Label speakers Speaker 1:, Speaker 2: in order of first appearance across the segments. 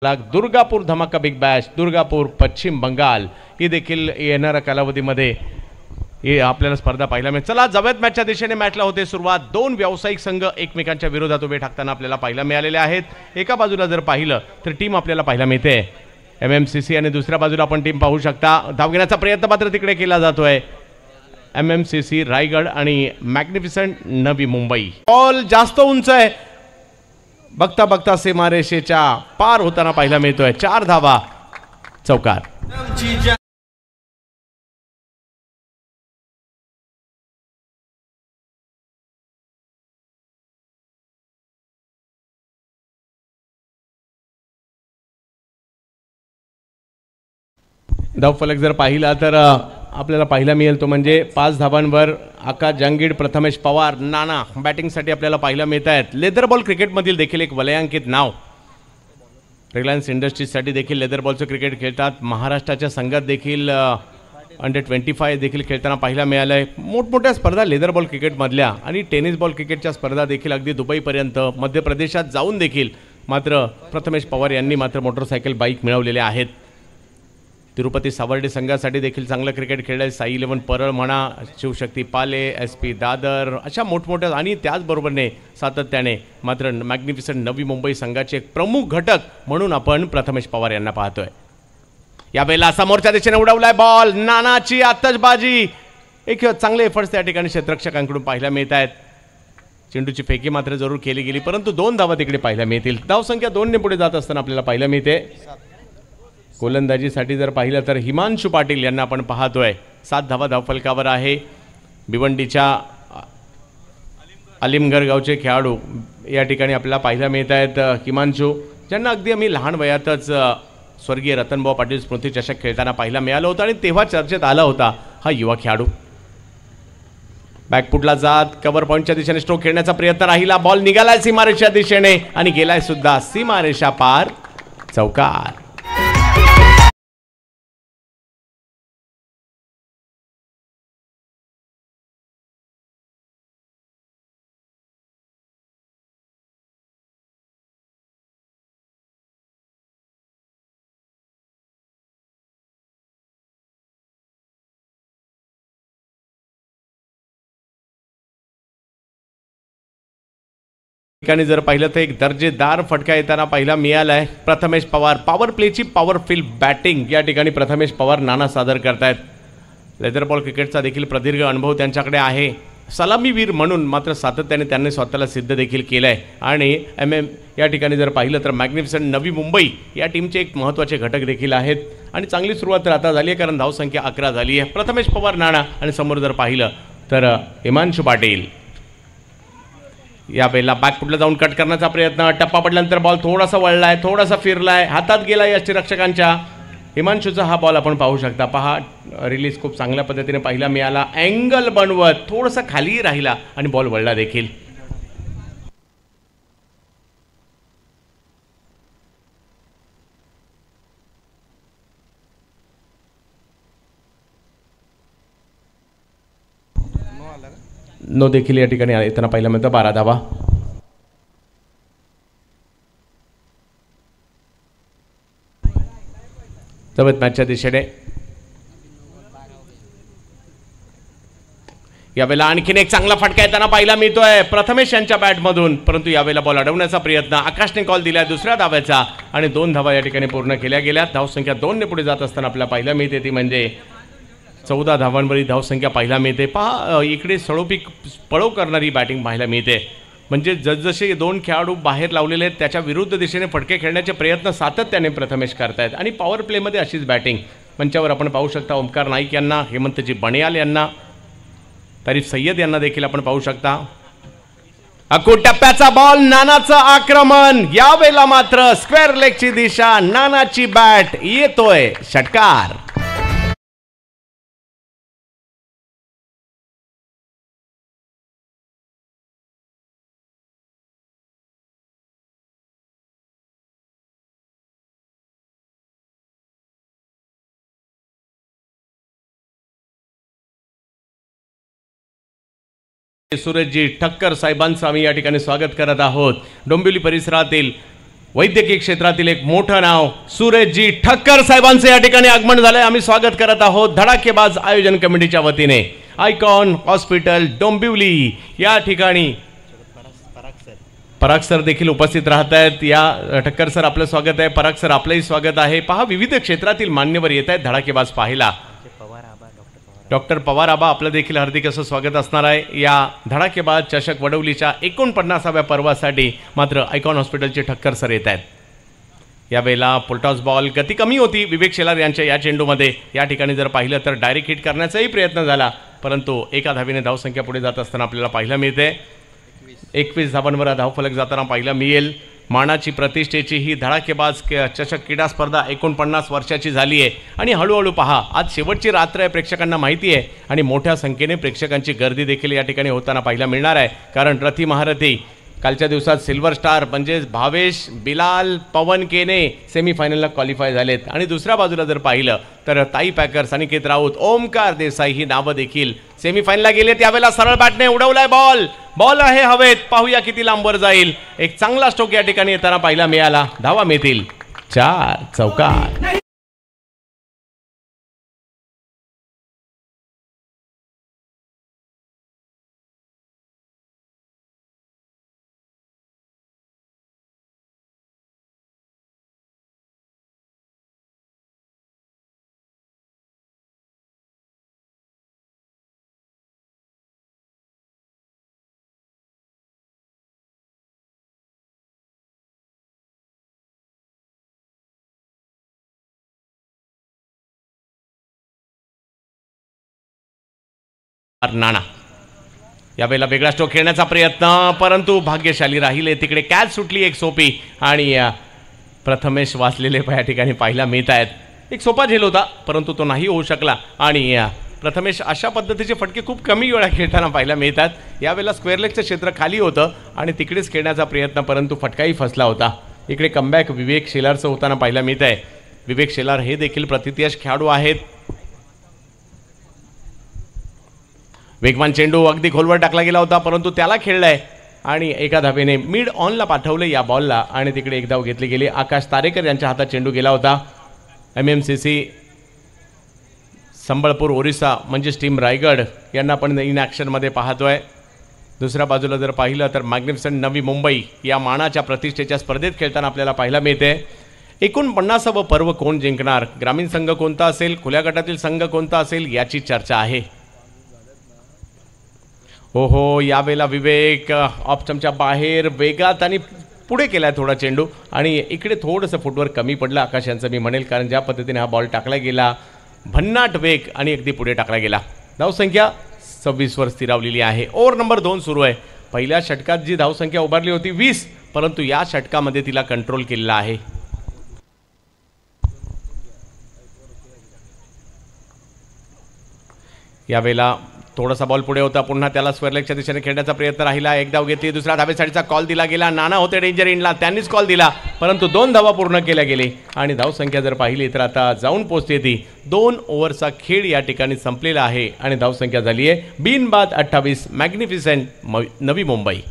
Speaker 1: दुर्गापूर धमाका big Bash Durgapur पश्चिम बंगाल ही देखील येणाऱ्या कालावधीमध्ये हे आपल्याला स्पर्धा पाहायला मिळेल। चला जवळ मॅचच्या दिशेने मॅचला होते सुरुवात। दोन व्यावसायिक संघ एकमेकांच्या विरोधात उभे ठाकताना आपल्याला पाहायला मिळालेले आहेत। एका बाजूला जर पाहिलं तर टीम आपल्याला पाहायला मिळते एमएमसीसी आणि दुसऱ्या बाजूला आपण टीम पाहू शकता। धाव घेण्याचा प्रयत्न मात्र तिकडे केला जातोय एमएमसीसी रायगड आणि मॅग्निफिसंट नवी मुंबई। बॉल जास्त उंच आहे, बघता बघता सीमारेषेच्या पार होताना पाहायला मिळतोय। 4 धावा चौकार। धावफलक जर पाहिला तर आपल्याला पाहायला मिळेल तो म्हणजे 5 धावांवर आकाश जंगीड, प्रथमेश पवार, नाना बॅटिंगसाठी आपल्याला पाहायला मिळत आहेत। लेदर बॉल क्रिकेटमधील देखील एक वलयांकित नाव। रिलायन्स इंडस्ट्रीजसाठी देखील लेदर बॉलचं क्रिकेट खेळतात। महाराष्ट्राच्या संघात देखील अंडर 25 देखील खेळताना पाहायला मिळालंय। मोठमोठ्या स्पर्धा लेदर बॉल क्रिकेटमधल्या आणि टेनिस बॉल क्रिकेटच्या स्पर्धा देखील अगदी दुबईपर्यंत मध्य प्रदेशात जाऊन देखील मात्र प्रथमेश पवार यांनी मात्र मोटरसायकल बाईक मिळवलेल्या आहेत। तिरुपती सावर्डे संघासाठी देखील चांगलं क्रिकेट खेळले। साई 11 परळ म्हणा, शिवशक्ती पाले, SP दादर अशा मोठमोठ्या आणि त्याचबरोबरने सातत्याने मात्र मॅग्निफिसंट नवी मुंबई संघाचे एक प्रमुख घटक म्हणून आपण प्रथमेश पवार यांना पाहतोय। यावेळेला समोरच्या दिशेने उडवलाय बॉल, नानाची आतषबाजी, एक चांगले एफर्ट्स त्या ठिकाणी क्षेत्ररक्षकांकडून पाहायला मिळत आहेत। चेंडूची फेकी मात्र जरूर केली गेली परंतु 2 धावा तिकडे पाहायला मिळतील। धावसंख्या 2 ने पुढे जात असताना आपल्याला पाहायला मिळते। गोलंदाजीसाठी जर पाहिलं तर हिमांशु पाटील यांना आपण पाहतोय। 7 धावा धावफलकावर आहे। भिवंडीच्या अलिमगड गावचे खेळाडू या ठिकाणी आपल्याला पाहायला मिळत आहेत। हिमांशु ज्यांना अगदी आम्ही लहान वयातच स्वर्गीय रतनभाऊ पाटील स्मृती चषक खेळताना पाहायला मिळालं होतं आणि तेव्हा चर्चेत आला होता हा युवा खेळाडू। बॅकफुटला जात कव्हर पॉईंटच्या दिशेने स्ट्रोक खेळण्याचा प्रयत्न राहिला। बॉल निघालाय सीमारेषा दिशेने आणि गेलाय सुद्धा सीमारेषा पार, चौकार। ठिकाणी जर पाहिलं तर एक दर्जेदार फटका येताना पाहायला मिळालाय। प्रथमेश पवार पॉवर प्लेची पॉवरफुल बॅटिंग या ठिकाणी प्रथमेश पवार नाना सादर करतायत। लेदर बॉल क्रिकेटचा देखील प्रदीर्घ अनुभव त्यांच्याकडे आहे। सलामीवीर म्हणून मात्र सातत्याने त्यांनी स्वतःला सिद्ध देखील केलंय आणि या ठिकाणी जर पाहिलं तर मॅग्निफिसंट नवी मुंबई या टीमचे एक महत्त्वाचे घटक देखील आहेत आणि चांगली सुरुवात तर आता झाली आहे कारण धावसंख्या 11 झाली आहे। प्रथमेश पवार नाना आणि समोर जर पाहिलं तर हिमांशु पाटील। या वेळेला बॅकफुटला जाऊन कट करण्याचा प्रयत्न, टप्पा पडल्यानंतर बॉल थोडासा वळलाय, थोडासा फिरलाय, हातात गेलाय यष्टिरक्षकांच्या। हिमांशूचा हा बॉल आपण पाहू शकता। पहा रिलीज खूप चांगल्या पद्धतीने पाहायला मिळाला। अँगल बनवत थोडासा खाली राहिला आणि बॉल वळला देखील। नो देखील या ठिकाणी येताना पाहिलं मिळतं। 12 धावा। जवळ मॅचच्या दिशेने यावेळेला आणखीन एक चांगला फटका येताना पाहायला मिळतोय प्रथमेश यांच्या बॅटमधून परंतु यावेळेला बॉल अडवण्याचा प्रयत्न आकाशने कॉल दिलाय दुसऱ्या धाव्याचा आणि 2 धावा या ठिकाणी पूर्ण केल्या गेल्या। धावसंख्या 2 ने पुढे जात असताना आपल्याला पाहायला मिळते ती म्हणजे 14 धावांवरील धावसंख्या पाहायला मिळते। पहा इकडे सळोपी पळव करणारी बॅटिंग पाहायला मिळते म्हणजे जसजसे 2 खेळाडू बाहेर लावलेले आहेत त्याच्या विरुद्ध दिशेने फटके खेळण्याचे प्रयत्न सातत्याने प्रथमेश करतायत आणि पॉवर प्लेमध्ये अशीच बॅटिंग मंचावर आपण पाहू शकता। ओमकार नाईक यांना, हेमंतजी बणियाल यांना, तारीफ सय्यद यांना देखील आपण पाहू शकता। अकूट टप्प्याचा बॉल, नानाचं आक्रमण, यावेळेला मात्र स्क्वेअर लेगची दिशा, नानाची बॅट, येतोय षटकार। सूरजजी ठक्कर साहेबांचं आम्ही या ठिकाणी स्वागत करत आहोत। डोंबिवली परिसरातील वैद्यकीय क्षेत्रातील एक मोठं नाव सुरेशजी ठक्कर साहेबांचे या ठिकाणी आगमन झालंय। आम्ही स्वागत करत आहोत धडाकेबाज आयोजन कमिटीच्या वतीने। आयकॉन हॉस्पिटल डोंबिवली या ठिकाणी पराग सर देखील उपस्थित राहत आहेत। या ठक्कर सर आपलं स्वागत आहे, पराग सर आपलंही स्वागत आहे। पहा विविध क्षेत्रातील मान्यवर येत आहेत धडाकेबाज पाहायला। डॉक्टर पवार आबा आपलं देखील हार्दिक असं स्वागत असणार आहे या धडाकेबाज चषक वडवलीच्या 49व्या पर्वासाठी। मात्र आयकॉन हॉस्पिटलचे ठक्कर सर येत आहेत। यावेळेला पुलटॉस बॉल गती कमी होती विवेक शेलार यांच्या या चेंडूमध्ये। या ठिकाणी जर पाहिलं तर डायरेक्ट हिट करण्याचाही प्रयत्न झाला, परंतु एका धावेने धावसंख्या पुढे जात असताना आपल्याला पाहायला मिळते। 21 धावांवर धावफलक जाताना पाहायला मिळेल। मानाची प्रतिष्ठेची ही धडाकेबाज चषक क्रीडा स्पर्धा 49 वर्षाची झाली आहे आणि हळूहळू पहा आज शेवटची रात्र आहे, प्रेक्षकांना माहिती आहे आणि मोठ्या संख्येने प्रेक्षकांची गर्दी देखील या ठिकाणी होताना पाहायला मिळणार आहे। कारण रथी महारथी कालच्या दिवसात सिल्वर स्टार म्हणजे भावेश, बिलाल, पवन केने सेमीफायनलला क्वालिफाय झालेत आणि दुसऱ्या बाजूला जर पाहिलं तर ताई पॅकर्स, अनिकेत राऊत, ओमकार देसाई ही नावं देखील सेमीफायनलला गेले। त्यावेळेला सरळ बॅटने उडवलाय बॉल आहे हवेत, पाहूया किती लांबवर जाईल। एक चांगला स्ट्रोक या ठिकाणी येताना पाहायला मिळाला, धावा मिळतील 4 चौकार। नाना यावेळेला वेगळा स्ट्रोक खेळण्याचा प्रयत्न, परंतु भाग्यशाली राहिले तिकडे कॅच सुटली एक सोपी आणि प्रथमेश वाचलेले या ठिकाणी पाहायला मिळत आहेत। एक सोपा झेल होता परंतु तो नाही होऊ शकला आणि प्रथमेश अशा पद्धतीचे फटके खूप कमी वेळा खेळताना पाहायला मिळतात। यावेळेला स्क्वेअर लेगचं क्षेत्र खाली होतं आणि तिकडेच खेळण्याचा प्रयत्न, परंतु फटकाही फसला होता। इकडे कमबॅक विवेक शेलारचं होताना पाहायला मिळत आहे। विवेक शेलार हे देखील प्रतिथयश खेळाडू आहेत। वेगवान चेंडू अगदी खोलवर टाकला गेला होता परंतु त्याला खेळलाय आणि एका धावेने मिड ऑनला पाठवले या बॉलला आणि तिकडे एक धाव घेतली गेली। आकाश तारेकर यांच्या हातात चेंडू गेला होता। MMCC संबळपूर ओरिसा म्हणजेच टीम रायगड यांना पण इन ॲक्शनमध्ये पाहतोय। दुसऱ्या बाजूला जर पाहिलं तर मॅग्निफिसंट नवी मुंबई या मानाच्या प्रतिष्ठेच्या स्पर्धेत खेळताना आपल्याला पाहायला मिळते। 49वे पर्व कोण जिंकणार, ग्रामीण संघ कोणता असेल, खुल्या गटातील संघ कोणता असेल याची चर्चा आहे। हो यावेळेला विवेक ऑप्शनच्या बाहेर वेगात आणि पुढे केलाय थोडा चेंडू आणि इकडे थोडंसं फुटवर्क कमी पडलं आकाश यांचं मी म्हणेल, कारण ज्या पद्धतीने हा बॉल टाकला गेला भन्नाट वेग आणि अगदी पुढे टाकला गेला। धावसंख्या 26 वर स्थिरावलेली आहे। ओव्हर नंबर 2 सुरू आहे। पहिल्या षटकात जी धावसंख्या उभारली होती 20, परंतु या षटकामध्ये तिला कंट्रोल केलेला आहे। यावेळेला थोडासा बॉल पुढे होता, पुन्हा त्याला स्क्वेअर लेगच्या दिशेने खेळण्याचा प्रयत्न राहिला। एक धाव घेतली, दुसऱ्या धावेसाठीचा कॉल दिला गेला। नाना होते डेंजर इनला, त्यांनीच कॉल दिला परंतु 2 धावा पूर्ण केल्या गेले आणि धावसंख्या जर पाहिली तर आता जाऊन पोहोचते ती 2 ओव्हरचा खेळ या ठिकाणी संपलेला आहे आणि धावसंख्या झाली आहे बिनबाद 28। मॅग्निफिसंट नवी मुंबई।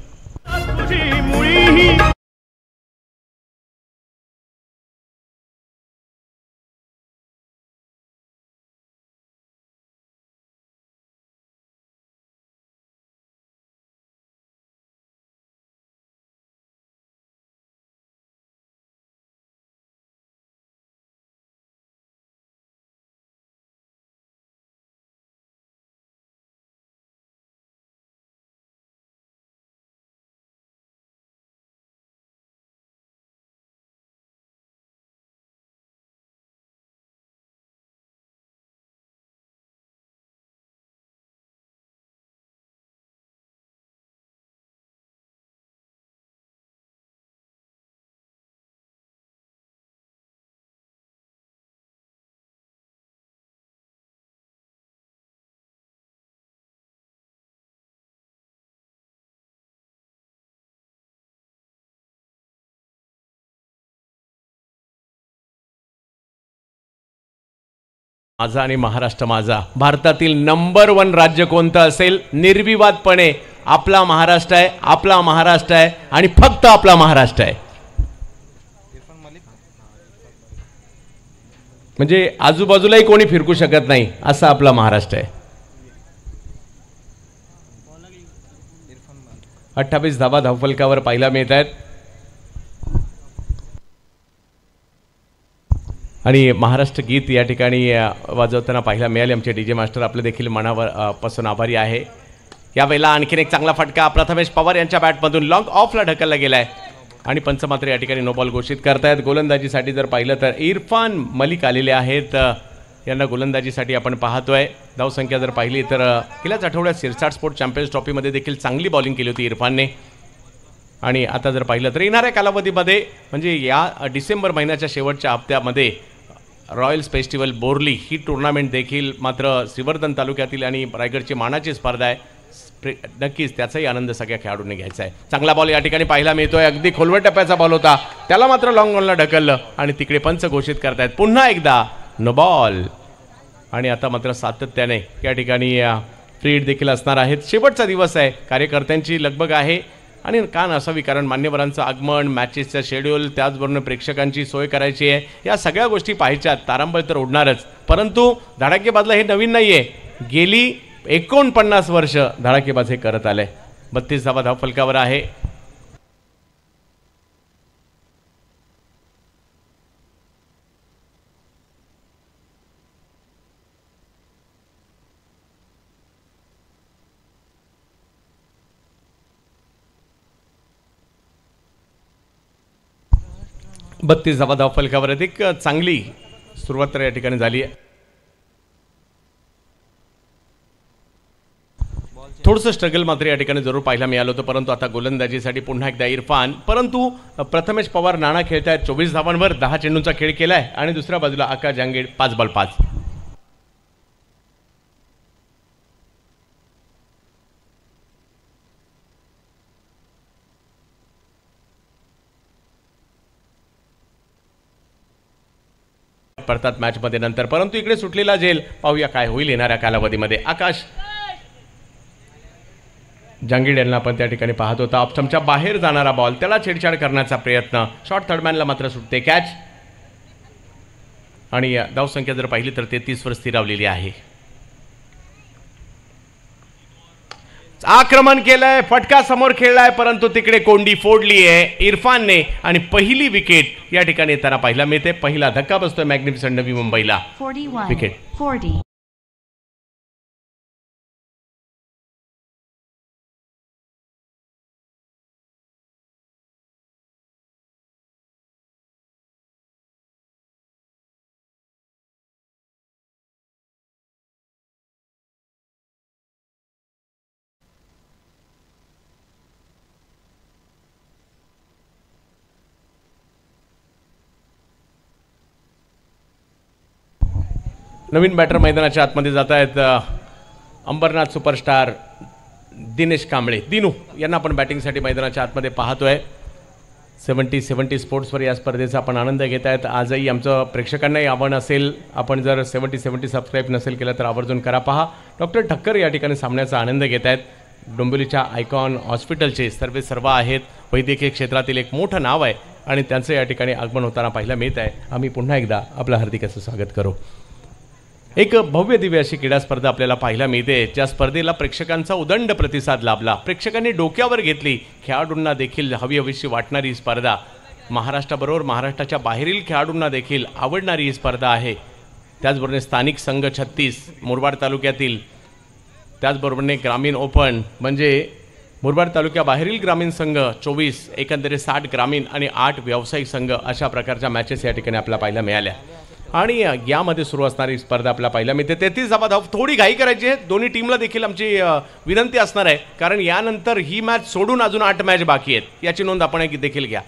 Speaker 1: माझा आणि महाराष्ट्र माझा, भारतातील नंबर 1 राज्य कोणतं असेल निर्विवादपणे आपला महाराष्ट्र आहे, आपला महाराष्ट्र आहे आणि फक्त आपला महाराष्ट्र आहे। म्हणजे आजूबाजूलाही कोणी फिरकू शकत नाही असा आपला महाराष्ट्र आहे. 28 धावा धावफलकावर पाहायला मिळत आहेत आणि महाराष्ट्र गीत या ठिकाणी वाजवताना पाहायला मिळाले. आमचे डीजे मास्टर आपले देखील मनावर पासून आभारी आहे. यावेळेला आणखीन एक चांगला फटका प्रथमेश पवार यांच्या बॅटमधून लॉंग ऑफला ढकलला गेलाय आणि पंच मात्र या ठिकाणी नो बॉल घोषित करतायत. गोलंदाजीसाठी जर पाहिलं तर इरफान मलिक आलेले आहेत. यांना गोलंदाजीसाठी आपण पाहतोय. धावसंख्या जर पाहिली तर गेल्याच आठवड्यात सिरसाट स्पोर्ट चॅम्पियन्स ट्रॉफीमध्ये देखील चांगली बॉलिंग केली होती इरफानने. आणि आता जर पाहिलं तर येणाऱ्या कालावधीमध्ये म्हणजे या डिसेंबर महिन्याच्या शेवटच्या हप्त्यामध्ये रॉयल्स फेस्टिवल बोर्ली ही टुर्नामेंट देखील मात्र श्रीवर्धन तालुक्यातील आणि रायगडची मानाची स्पर्धा आहे. नक्कीच त्याचाही आनंद सगळ्या खेळाडूंनी घ्यायचा आहे. चांगला बॉल या ठिकाणी पाहायला मिळतोय. अगदी खोलवर टप्प्याचा बॉल होता, त्याला मात्र लॉंग बॉलला ढकललं आणि तिकडे पंच घोषित करतायत पुन्हा एकदा नो बॉल. आणि आता मात्र सातत्याने या ठिकाणी फ्री हिट देखील असणार आहेत. शेवटचा दिवस आहे, कार्यकर्त्यांची लगबग आहे आणि का नसावी, कारण मान्यवरांचं आगमन, मॅचेसचं शेड्यूल, त्याचबरोबर प्रेक्षकांची सोय करायची आहे. या सगळ्या गोष्टी पाहायच्यात. तारांबळ तर उडणारच, परंतु धडाकेबाजला हे नवीन नाही आहे. गेली 49 वर्ष धडाकेबाज हे करत आले. 32 धावा धावफलकावर आहे. बत्तीस धावा धावफलकावर अधिक चांगली सुरुवात तर या ठिकाणी झाली आहे. थोडंसं स्ट्रगल मात्र या ठिकाणी जरूर पाहायला मिळालं होतं, परंतु आता गोलंदाजीसाठी पुन्हा एकदा इरफान. परंतु प्रथमेश पवार नाणा खेळत आहेत. 24 धावांवर 10 चेंडूंचा खेळ केलाय आणि दुसऱ्या बाजूला आकाश जांगीड 5 बॉल 5. पडतात मॅचमध्ये नंतर, परंतु इकडे सुटलेला झेल पाहूया काय होईल येणाऱ्या कालावधीमध्ये. आकाश जांगीड यांना आपण त्या ठिकाणी पाहत होता. ऑप्शनच्या बाहेर जाणारा बॉल, त्याला छेडछाड करण्याचा प्रयत्न, शॉर्ट थर्डमॅनला मात्र सुटते कॅच. आणि धावसंख्या जर पाहिली तर 33 वर स्थिरावलेली आहे. आक्रमण केलंय, फटका समोर खेळलाय, परंतु तिकडे कोंडी फोडली आहे इरफानने आणि पहिली विकेट या ठिकाणी येताना पाहायला मिळते. पहिला धक्का बसतोय मॅग्निफिसंट नवी मुंबईला. विकेट
Speaker 2: 40.
Speaker 1: नवीन बॅटर मैदानाच्या आतमध्ये जात आहेत. अंबरनाथ सुपरस्टार दिनेश कांबळे दिनू यांना आपण बॅटिंगसाठी मैदानाच्या आतमध्ये पाहतोय. 70-70 स्पोर्ट्सवर या स्पर्धेचा आपण आनंद घेत आहेत. आजही आमचं प्रेक्षकांनाही आवड असेल, आपण जर 70-70 सबस्क्राईब नसेल केलं तर आवर्जून करा. पहा, डॉक्टर ठक्कर या ठिकाणी सामन्याचा आनंद घेत आहेत. डोंबिवलीच्या आयकॉन हॉस्पिटलचे सर्व आहेत. वैद्यकीय क्षेत्रातील एक मोठं नाव आहे आणि त्यांचं या ठिकाणी आगमन होताना पाहायला मिळत आहे. आम्ही पुन्हा एकदा आपलं हार्दिक असं स्वागत करू. एक भव्य दिव्य अशी क्रीडा स्पर्धा आपल्याला पाहायला मिळते. ज्या स्पर्धेला प्रेक्षकांचा उदंड प्रतिसाद लाभला, प्रेक्षकांनी डोक्यावर घेतली. खेळाडूंना देखील हवीहवीशी वाटणारी स्पर्धा, महाराष्ट्राबरोबर महाराष्ट्राच्या बाहेरील खेळाडूंना देखील आवडणारी ही स्पर्धा आहे. त्याचबरोबर स्थानिक संघ 36 मुरबाड तालुक्यातील, त्याचबरोबर ग्रामीण ओपन म्हणजे मुरबाड तालुक्याबाहेरील ग्रामीण संघ 24, एकंदरीत 60 ग्रामीण आणि 8 व्यावसायिक संघ, अशा प्रकारच्या मॅचेस या ठिकाणी आपल्याला पाहायला मिळाल्या. आणि यामध्ये सुरू असणारी स्पर्धा आपल्याला पाहायला मिळते. 33 धावा धाव. थोडी घाई करायची आहे दोन्ही टीमला देखील आमची विनंती असणार आहे, कारण यानंतर ही मॅच सोडून अजून 8 मॅच बाकी आहेत, याची नोंद आपण देखील घ्या.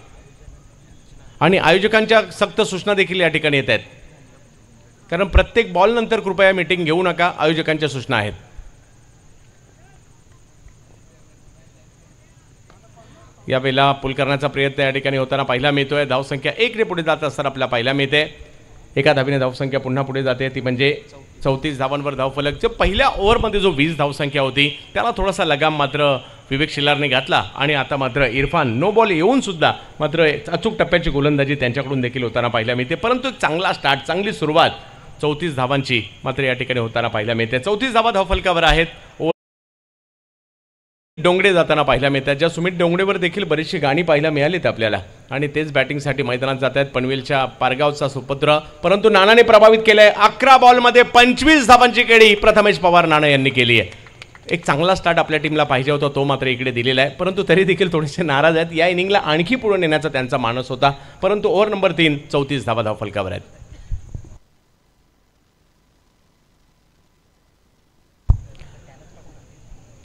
Speaker 1: आणि आयोजकांच्या सक्त सूचना देखील या ठिकाणी येत आहेत, कारण प्रत्येक बॉल नंतर कृपया मीटिंग घेऊ नका. आयोजकांच्या सूचना आहेत. यावेळेला पुल करण्याचा प्रयत्न या ठिकाणी होताना पाहायला मिळतोय. धावसंख्या 1 ने पुढे जात असताना आपल्याला पाहायला मिळते. एका धावेने धावसंख्या पुन्हा पुढे जाते, ती म्हणजे 34 धावांवर धावफलक. जे पहिल्या ओव्हरमध्ये जो 20 धावसंख्या होती त्याला थोडासा लगाम मात्र विवेक शिलारने घातला आणि आता मात्र इरफान नो बॉल येऊन सुद्धा मात्र अचूक टप्प्याची गोलंदाजी त्यांच्याकडून देखील होताना पाहायला मिळते, परंतु चांगला स्टार्ट, चांगली सुरुवात 34 धावांची मात्र या ठिकाणी होताना पाहायला मिळते. 34 धावा धावफलकावर आहेत. डोंगडे जाताना पाहायला मिळतात, ज्या सुमित डोंगडेवर देखील बरीचशी गाणी पाहायला मिळालीत आपल्याला आणि तेच बॅटिंगसाठी मैदानात जात आहेत. पनवेलच्या पारगावचा सुपुत्र, परंतु नानाने प्रभावित केलंय. 11 बॉलमध्ये 25 धावांची केळी प्रथमेश पवार नाना यांनी केली आहे. एक चांगला स्टार्ट आपल्या टीमला पाहिजे होता, तो मात्र इकडे दिलेला आहे, परंतु तरी देखील थोडेसे नाराज आहेत. या इनिंगला आणखी पुढे नेण्याचा त्यांचा मानस होता, परंतु ओव्हर नंबर 3 34 धावा धावफलकावर आहेत.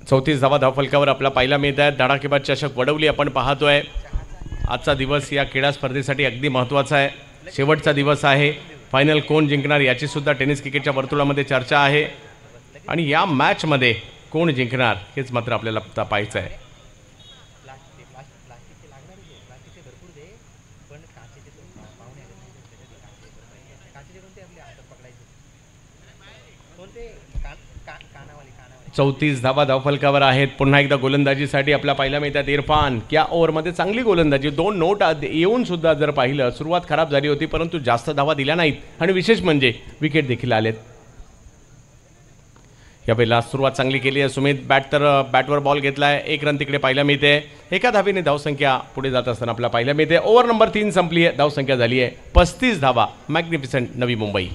Speaker 1: चौतीस धावा धावफलकावर आपला पाहायला मिळत आहे. धडाकेबाज चषक वडवली आपण पाहतोय. आजचा दिवस या क्रीडा स्पर्धेसाठी अगदी महत्त्वाचा आहे. शेवटचा दिवस आहे. फायनल कोण जिंकणार याची सुद्धा टेनिस क्रिकेटच्या वर्तुळामध्ये चर्चा आहे आणि या मॅचमध्ये कोण जिंकणार हेच मात्र आपल्याला पाहायचं आहे. चौतीस धावा धावफलकावर आहेत. पुन्हा एकदा गोलंदाजीसाठी आपला पाहायला मिळतात इरफान. या ओव्हरमध्ये चांगली गोलंदाजी, 2 नोट येऊन सुद्धा जर पाहिलं सुरुवात खराब झाली होती, परंतु जास्त धावा दिल्या नाहीत आणि विशेष म्हणजे विकेट देखील आलेत. यावेळेला सुरुवात चांगली केली आहे सुमित. बॅटवर बॉल घेतलाय. 1 रन तिकडे पाहायला मिळते. एका धावेने धावसंख्या पुढे जात असताना आपला पाहायला मिळते. ओव्हर नंबर 3 संपली आहे. धावसंख्या झाली आहे 35 धावा. मॅग्निफिसंट नवी मुंबई.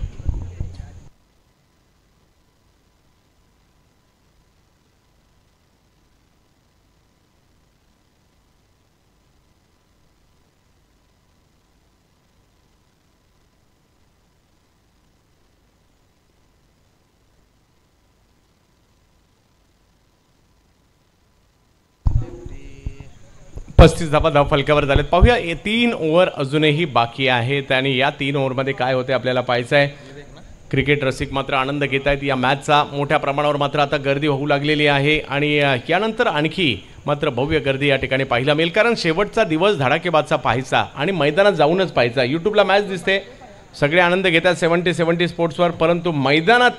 Speaker 1: पस्तीस धावा धावफलकावर झालेत. पाहूया 3 ओव्हर अजूनही बाकी आहेत आणि या 3 ओव्हरमध्ये काय होते आपल्याला पाहायचं आहे. क्रिकेट रसिक मात्र आनंद घेत आहेत या मॅचचा. मोठ्या प्रमाणावर मात्र आता गर्दी होऊ लागलेली आहे आणि यानंतर आणखी मात्र भव्य गर्दी या ठिकाणी पाहायला मिळेल, कारण शेवटचा दिवस धडाकेबाजचा पाहायचा आणि मैदानात जाऊनच पाहायचा. यूट्यूबला मॅच दिसते, सगळे आनंद घेतात 70 स्पोर्ट्सवर, परंतु मैदानात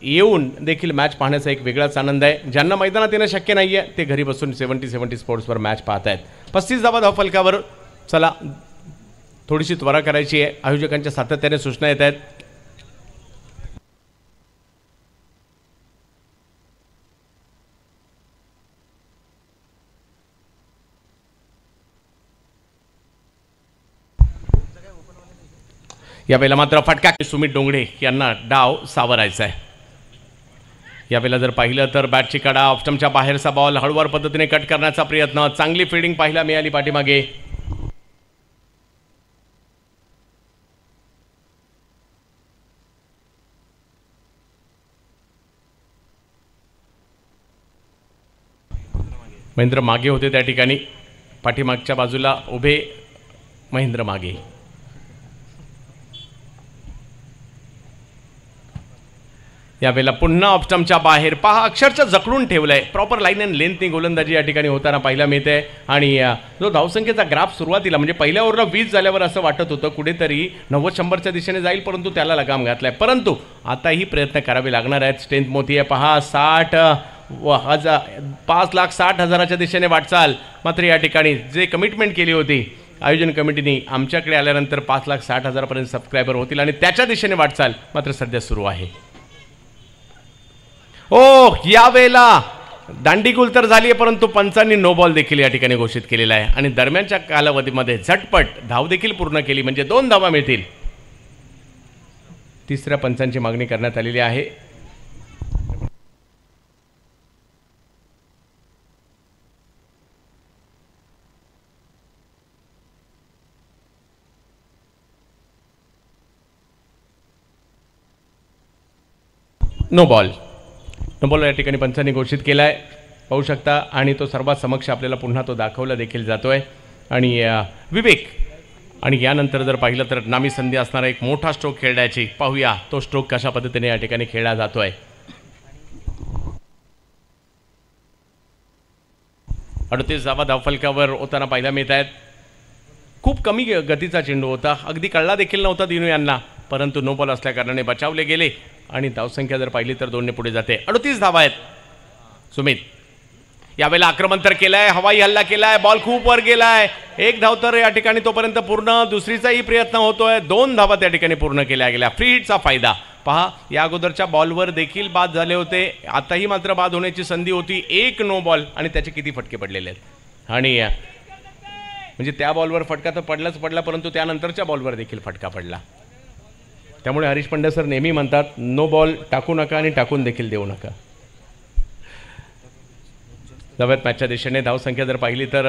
Speaker 1: येऊन देखील मॅच पाहण्याचा एक वेगळाच आनंद आहे. ज्यांना मैदानात येणं शक्य नाही आहे ते घरी बसून 70 स्पोर्ट्सवर मॅच पाहत आहेत. 35 धावा धावफलकावर. चला थोडीशी त्वरा करायची आहे. आयोजकांच्या सातत्याने सूचना येत आहेत. यावेळेला मात्र फटका सुमित डोंगडे यांना डाव सावरायचा आहे. यावेळेला जर पाहिलं तर बॅटची कडा, ऑफस्टम्पच्या बाहेरचा बॉल हळूवार पद्धतीने कट करण्याचा प्रयत्न. चांगली फिल्डिंग पाहायला मिळाली पाठीमागे. महेंद्र मागे होते त्या ठिकाणी. पाठीमागच्या बाजूला उभे महेंद्र मागे. यावेळेला पुन्हा ऑफस्टम्पच्या बाहेर पहा, अक्षरशः जखडून ठेवलंय. प्रॉपर लाईन अँड लेंथनी गोलंदाजी या ठिकाणी होताना पाहायला मिळते आणि जो धावसंख्येचा ग्राफ सुरुवातीला म्हणजे पहिल्या ओव्हरला 20 झाल्यावर असं वाटत होतं कुठेतरी 90-100च्या दिशेने जाईल, परंतु त्याला लगाम घातलाय. परंतु आताही प्रयत्न करावे लागणार आहेत. स्ट्रेंथ मोठी आहे पहा. 5,60,000च्या दिशेने वाटचाल. मात्र या ठिकाणी जे कमिटमेंट केली होती आयोजन कमिटीने, आमच्याकडे आल्यानंतर 5,60,000 पर्यंत सबस्क्रायबर होतील आणि त्याच्या दिशेने वाटचाल मात्र सध्या सुरू आहे. यावेळेला दांडीगुल तर झाली आहे, परंतु पंचांनी नो बॉल देखील या ठिकाणी घोषित केलेला आहे आणि दरम्यानच्या कालावधीमध्ये झटपट धाव देखील पूर्ण केली, म्हणजे 2 धावा मिळतील. तिसऱ्या पंचांची मागणी करण्यात आलेली आहे. नो बॉल या ठिकाणी पंचांनी घोषित केला आहे, पाहू शकता. आणि तो सर्वात समक्ष आपल्याला पुन्हा तो दाखवला देखील जातोय आणि विवेक. आणि यानंतर जर पाहिलं तर नामी संधी असणारा एक मोठा स्ट्रोक खेळण्याची. पाहूया तो स्ट्रोक कशा पद्धतीने या ठिकाणी खेळला जातोय. 38 धावा धावफलकावर होताना पाहायला मिळत आहेत. खूप कमी गतीचा चेंडू होता, अगदी कळला देखील नव्हता दिनू यांना, परंतु नो बॉल असल्या कारणाने बचावले गेले आणि धावसंख्या जर पाहिली तर 2 ने पुढे जाते. 38 धावा आहेत सुमित. यावेळेला आक्रमण तर केलाय, हवाई हल्ला केलाय, बॉल खूप वर गेलाय, 1 धाव तर या ठिकाणी तोपर्यंत पूर्ण, दुसरीचाही प्रयत्न होतोय, 2 धावा त्या ठिकाणी पूर्ण केल्या गेल्या. फ्री हिटचा फायदा पहा, या अगोदरच्या बॉलवर देखील बाद झाले होते, आताही मात्र बाद होण्याची संधी होती. 1 नो बॉल आणि त्याचे किती फटके पडलेले आहेत. आणि म्हणजे त्या बॉलवर फटका तर पडलाच पडला, परंतु त्यानंतरच्या बॉलवर देखील फटका पडला. त्यामुळे हरीश पंड्या सर नेहमी म्हणतात, नो बॉल टाकू नका आणि टाकून देखील देऊ नका. नव्यात मॅचच्या दिशेने धावसंख्या जर पाहिली तर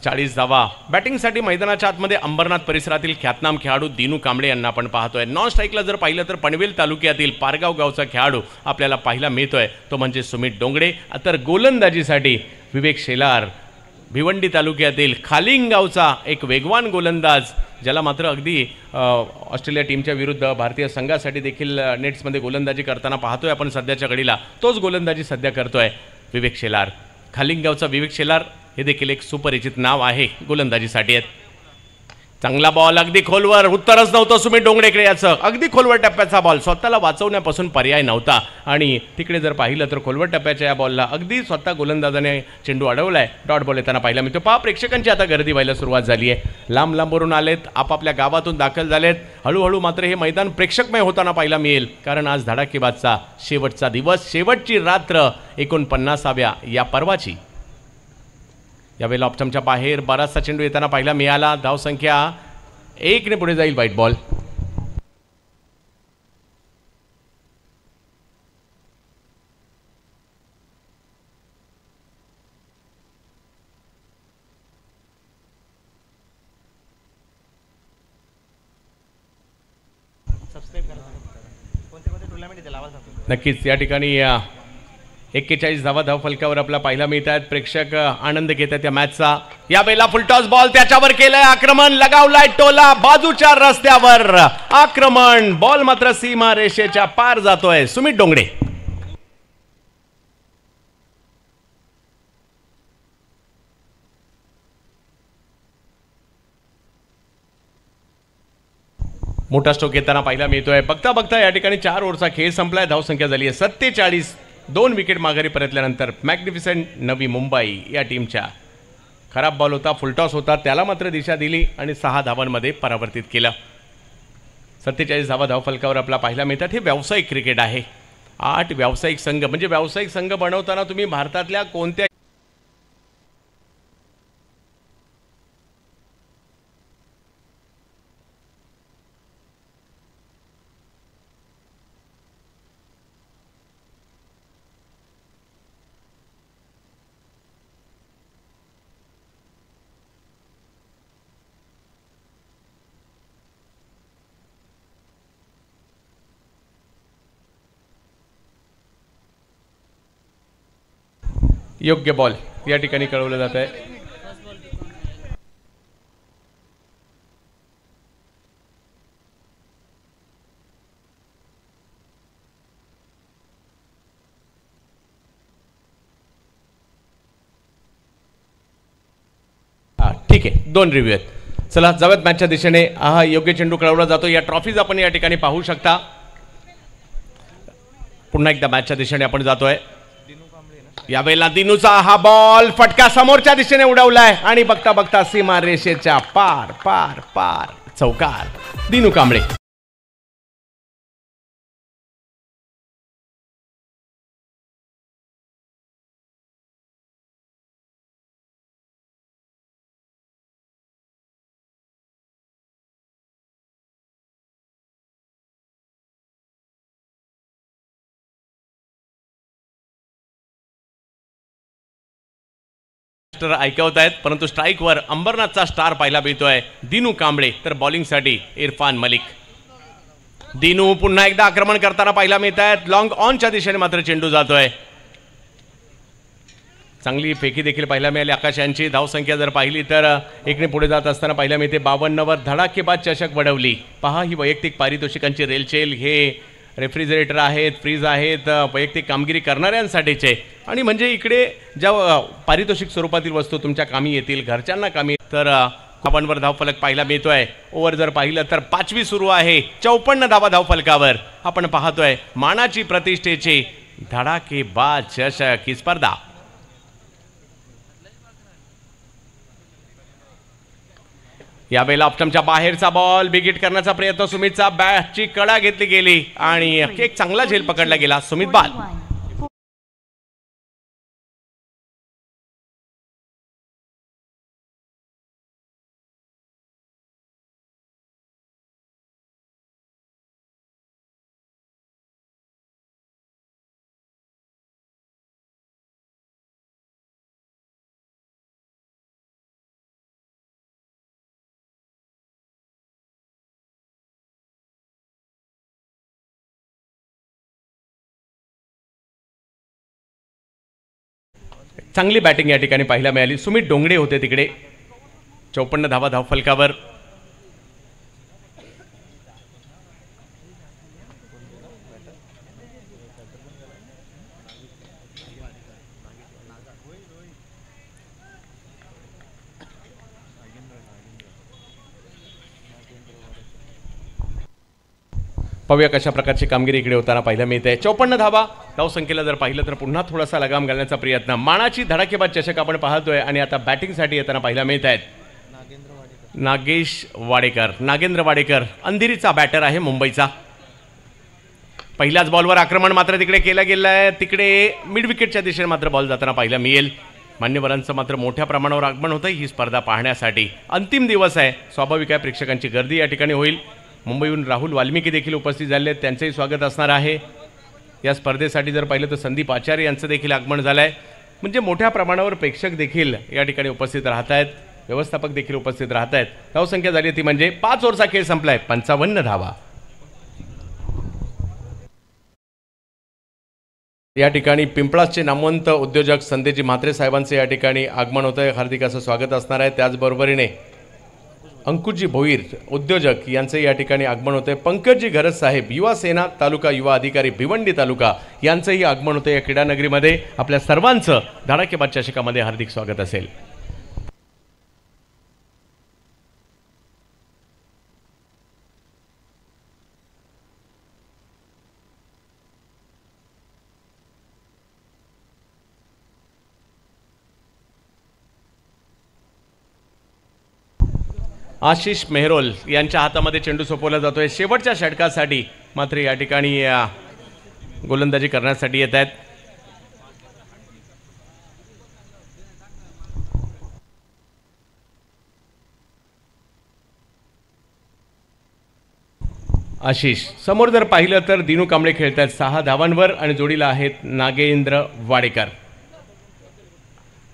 Speaker 1: 40 धावा. बॅटिंगसाठी मैदानाच्या आतमध्ये अंबरनाथ परिसरातील ख्यातनाम खेळाडू दिनू कांबळे यांना आपण पाहतोय. नॉन स्ट्राईकला जर पाहिलं तर पनवेल तालुक्यातील पारगाव गावचा खेळाडू आपल्याला पाहायला मिळतोय, तो म्हणजे सुमित डोंगडे. तर गोलंदाजीसाठी विवेक शेलार, भिवंडी तालुक्यातील खालिंग गावचा एक वेगवान गोलंदाज, ज्याला मात्र अगदी ऑस्ट्रेलिया टीमच्या विरुद्ध भारतीय संघासाठी देखील नेट्समध्ये गोलंदाजी करताना पाहतोय आपण सध्याच्या घडीला. तोच गोलंदाजी सध्या करतोय विवेक शेलार. खालिंगावचा विवेक शेलार हे देखील एक सुपरिचित नाव आहे गोलंदाजीसाठी. चांगला बॉल अगदी खोलवर, उत्तरच नव्हतं सुमित डोंगडेकडे याचं. अगदी खोलवर टप्प्याचा बॉल, स्वतःला वाचवण्यापासून पर्याय नव्हता. आणि तिकडे जर पाहिलं तर खोलवर टप्प्याच्या या बॉलला अगदी स्वतः गोलंदाजाने चेंडू अडवलाय. डॉट बॉल येताना पाहिला मिळतो. पहा, प्रेक्षकांची आता गर्दी व्हायला सुरुवात झाली आहे. लांब लांबवरून आलेत, आपापल्या गावातून दाखल झालेत. हळूहळू मात्र हे मैदान प्रेक्षकमय होताना पाहायला मिळेल, कारण आज धडाकेबाजचा शेवटचा दिवस, शेवटची रात्र 49व्या या पर्वाची. यावेळेला ऑप्शनच्या बाहेर बराचसा चेंडू येताना पाहायला मिळाला. धावसंख्या 1 ने पुढे जाईल. White ball. नक्कीच या ठिकाणी 41 धावा धावफलकावर आपला पाहायला मिळतात. प्रेक्षक आनंद घेतात त्या मॅचचा. यावेळेला फुलटॉस बॉल त्याच्यावर केलंय, आक्रमण लगावलाय, टोला बाजूच्या रस्त्यावर आक्रमण. बॉल मात्र सीमा रेषेच्या पार जातोय. सुमित डोंगडे. मोठा स्ट्रोक येताना पाहायला मिळतोय. बघता बघता या ठिकाणी 4 ओव्हरचा खेळ संपलाय. धावसंख्या झाली आहे 47. 2 विकेट माघारी परतल्यानंतर मॅग्निफिसंट नवी मुंबई या टीमच्या. खराब बॉल होता, फुलटॉस होता, त्याला मात्र दिशा दिली आणि 6 धावांमध्ये परावर्तित केलं. 47 धावा धावफलकावर आपला पाहायला मिळतात. हे व्यावसायिक क्रिकेट आहे. 8 व्यावसायिक संघ, म्हणजे व्यावसायिक संघ बनवताना तुम्ही भारतातल्या कोणत्या योग्य बॉल या ठिकाणी कळवलं जात आहे. ठीक आहे, 2 रिव्ह्यू आहेत. चला जाऊयात मॅचच्या दिशेने. हा योग्य चेंडू कळवला जातो. या ट्रॉफीज आपण या ठिकाणी पाहू शकता. पुन्हा एकदा मॅचच्या दिशेने आपण जातोय. यावेळेला दिनूचा हा बॉल फटका समोरच्या दिशेने उडवलाय आणि बघता बघता सीमा रेषेच्या पार पार पार चौकार. दिनू कांबळे. ऐकवत आहेत, परंतु स्ट्राईकवर अंबरनाथचा स्टार पाहायला मिळतोय दिनू कांबळे. तर बॉलिंगसाठी इरफान मलिक. दिनू पुन्हा एकदा आक्रमण करताना पाहायला मिळत आहेत. लॉंग ऑनच्या दिशेने मात्र चेंडू जातोय. चांगली फेकी देखील पाहायला मिळाली आकाश यांची. धावसंख्या जर पाहिली तर 1 ने पुढे जात असताना पाहायला मिळते. 52वर धडाकेबाद चषक वडवली. पहा, ही वैयक्तिक पारितोषिकांची रेलचेल. हे रेफ्रिजरेटर आहेत, फ्रीज आहेत, वैयक्तिक कामगिरी करणाऱ्यांसाठीचे. आणि म्हणजे इकडे ज्या पारितोषिक स्वरूपातील वस्तू तुमच्या कामी येतील, घरच्यांना कामी. तर 52वर धावफलक पाहायला मिळतोय. ओव्हर जर पाहिलं तर 5वी सुरू आहे. 54 धावा धावफलकावर आपण पाहतोय. मानाची प्रतिष्ठेची धडाकेबाद चषक ही स्पर्धा. यावेळेला ऑप्टमच्या बाहेरचा बॉल बिगिट करण्याचा प्रयत्न सुमितचा, बॅटची कडा घेतली गेली आणि एक चांगला झेल पकडला गेला. सुमित बाल. चांगली बॅटिंग या ठिकाणी पाहायला मिळाली. सुमित डोंगडे होते तिकडे. 54 धावा धावफलकावर. पाहूया कशा प्रकारची कामगिरी इकडे होताना पाहायला मिळते. 54 धावा धावसंख्येला जर पाहिलं तर पुन्हा थोडासा लगाम घालण्याचा प्रयत्न. मानाची धडाकेबाज चषक आपण पाहतोय आणि आता बॅटिंगसाठी येताना पाहायला मिळत आहेत नागेश वाडेकर. नागेंद्र वाडेकर अंधेरीचा बॅटर आहे मुंबईचा. पहिल्याच बॉलवर आक्रमण मात्र तिकडे केलं गेलं आहे. तिकडे मिड विकेटच्या दिशेने मात्र बॉल जाताना पाहायला मिळेल. मान्यवरांचं मात्र मोठ्या प्रमाणावर आगमन होतं ही स्पर्धा पाहण्यासाठी. अंतिम दिवस आहे, स्वाभाविक आहे प्रेक्षकांची गर्दी या ठिकाणी होईल. मुंबईहून राहुल वाल्मिकी देखील उपस्थित झाले आहेत, त्यांचंही स्वागत असणार आहे. या स्पर्धेसाठी जर पाहिलं तर संदीप आचार्य यांचं देखील आगमन झालं आहे. म्हणजे मोठ्या प्रमाणावर प्रेक्षक देखील या ठिकाणी उपस्थित राहत आहेत, व्यवस्थापक देखील उपस्थित राहत आहेत. धावसंख्या झाली ती म्हणजे 5 ओव्हरचा खेळ संपलाय. 55 धावा. या ठिकाणी पिंपळासचे नामवंत उद्योजक संदेजी म्हात्रे साहेबांचे या ठिकाणी आगमन होतं आहे. हार्दिक असं स्वागत असणार आहे. त्याचबरोबरीने अंकुशजी भोईर उद्योजक यांचं या ठिकाणी आगमन होते. पंकजजी घरज साहेब युवा सेना तालुका युवा अधिकारी भिवंडी तालुका यांचंही आगमन होतं या क्रीडानगरीमध्ये. आपल्या सर्वांचं धडाकेबाज चषकामध्ये हार्दिक स्वागत असेल. आशिष मेहरोल यांच्या हातामध्ये चेंडू सोपवला जातोय शेवटच्या षटकासाठी. मात्र या ठिकाणी गोलंदाजी करण्यासाठी येत आहेत. आशिष समोर जर पाहिलं तर दिनू कांबळे खेळत आहेत 6 धावांवर आणि जोडीला आहेत नागेंद्र वाडेकर.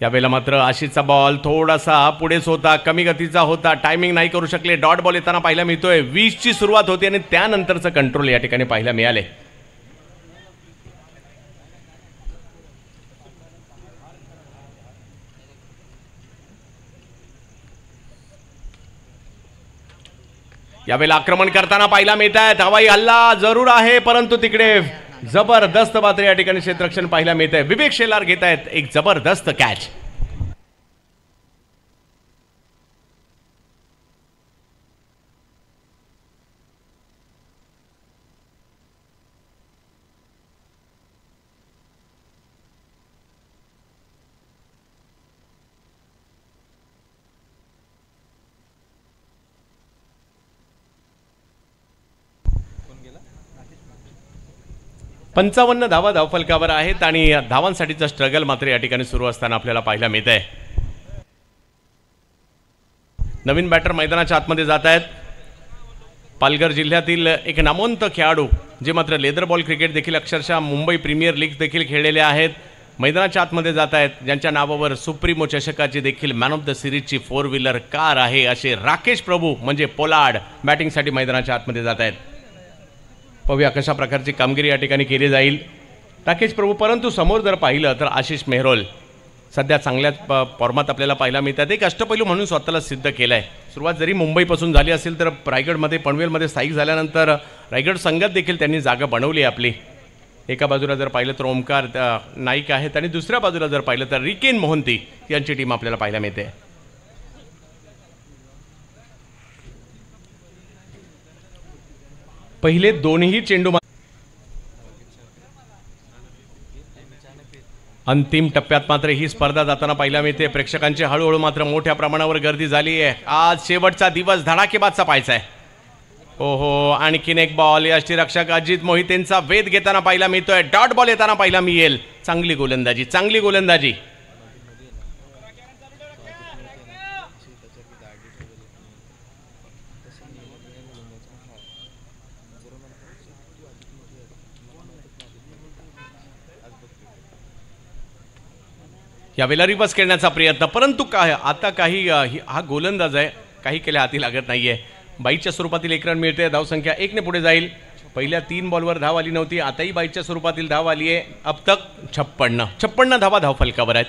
Speaker 1: यावेळेला मात्र आशिषचा बॉल थोडासा पुढेच होता, कमी गतीचा होता, टायमिंग नाही करू शकले. डॉट बॉल येताना पाहायला मिळतोय. 20 ची सुरुवात होती आणि त्यानंतरचं कंट्रोल या ठिकाणी पाहायला मिळाले. यावेळेला आक्रमण करताना पाहायला मिळत आहे. हवाई हल्ला जरूर आहे परंतु तिकडे जबरदस्त मात्र या ठिकाणी क्षेत्ररक्षण पाहायला मिळत आहे. विवेक शेलार घेत आहेत एक जबरदस्त कॅच. पंचावन्न धावा धावफलकावर आहेत आणि धावांसाठीचा स्ट्रगल मात्र या ठिकाणी सुरू असताना आपल्याला पाहायला मिळत आहे. नवीन बॅटर मैदानाच्या आतमध्ये जात आहेत. पालघर जिल्ह्यातील एक नामवंत खेळाडू जे मात्र लेदर बॉल क्रिकेट देखील अक्षरशः मुंबई प्रीमियर लीग देखील खेळलेले आहेत, मैदानाच्या आतमध्ये जात आहेत. ज्यांच्या नावावर सुप्रीमो चषकाची देखील मॅन ऑफ द सिरीजची 4 व्हीलर कार आहे असे राकेश प्रभू म्हणजे पोलार्ड बॅटिंगसाठी मैदानाच्या आतमध्ये जात आहेत. पाहूया कशा प्रकारची कामगिरी या ठिकाणी केली जाईल राकेश प्रभू. परंतु समोर जर पाहिलं तर आशिष मेहरोल सध्या चांगल्या फॉर्मात आपल्याला पाहायला मिळतात. एक अष्टपैलू म्हणून स्वतःला सिद्ध केलं आहे. सुरुवात जरी मुंबईपासून झाली असेल तर रायगडमध्ये पनवेलमध्ये स्थायिक झाल्यानंतर रायगड संघात देखील त्यांनी जागा बनवली आपली. एका बाजूला जर पाहिलं तर ओमकार नाईक आहेत आणि दुसऱ्या बाजूला जर पाहिलं तर रिकेन मोहंती यांची टीम आपल्याला पाहायला मिळते. पहिले दोन्ही चेंडू अंतिम टप्प्यात मात्र ही स्पर्धा जाताना पाहायला मिळते. प्रेक्षकांची हळूहळू मात्र मोठ्या प्रमाणावर गर्दी झाली आहे. आज शेवटचा दिवस धडाकेबाजचा पाहायचा आहे. ओहो, आणखीन एक बॉल यष्टीरक्षक अजित मोहितेंचा वेध घेताना पाहायला मिळतोय. डॉट बॉल येताना पाहायला मिळेल. चांगली गोलंदाजी, चांगली गोलंदाजी. यावेळेला रिवर्स खेळण्याचा प्रयत्न, परंतु काय आता काही हा गोलंदाज आहे, काही केल्या हाती लागत नाहीये. बाईच्या स्वरूपातील एक रन मिळते. धावसंख्या 1 ने पुढे जाईल. पहिल्या 3 बॉलवर धाव आली नव्हती, आताही बाईच्या स्वरूपातील धाव आली आहे. अब तक 56 धावा धावफलकावर आहेत.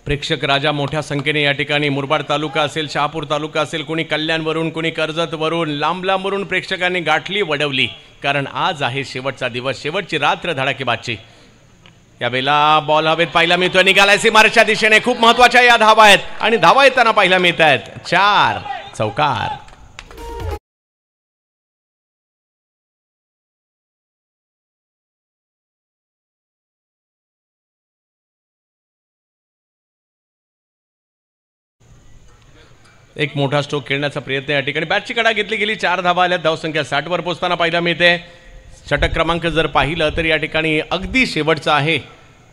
Speaker 1: प्रेक्षक राजा मोठ्या संख्येने या ठिकाणी मुरबाड तालुका असेल, शहापूर तालुका असेल, कोणी कल्याणवरून, कोणी कर्जतवरून, लांब लांबवरून प्रेक्षकांनी गाठली वडवली. कारण आज आहे शेवटचा दिवस, शेवटची रात्र धडाकेबाजची. यावेळेला बॉल हवेत पाहायला मिळतोय. निघालाय सीमारेषच्या दिशेने. खूप महत्वाच्या या धावा आहेत आणि धावा येताना पाहायला मिळत आहेत. 4 चौकार. एक मोठा स्ट्रोक खेळण्याचा प्रयत्न या ठिकाणी. बॅटची कडा घेतली गेली. 4 धावा आल्या. धावसंख्या 60 वर पोहोचताना पाहायला मिळते. षटक क्रमांक जर पाहिलं तर या ठिकाणी अगदी शेवटचा आहे,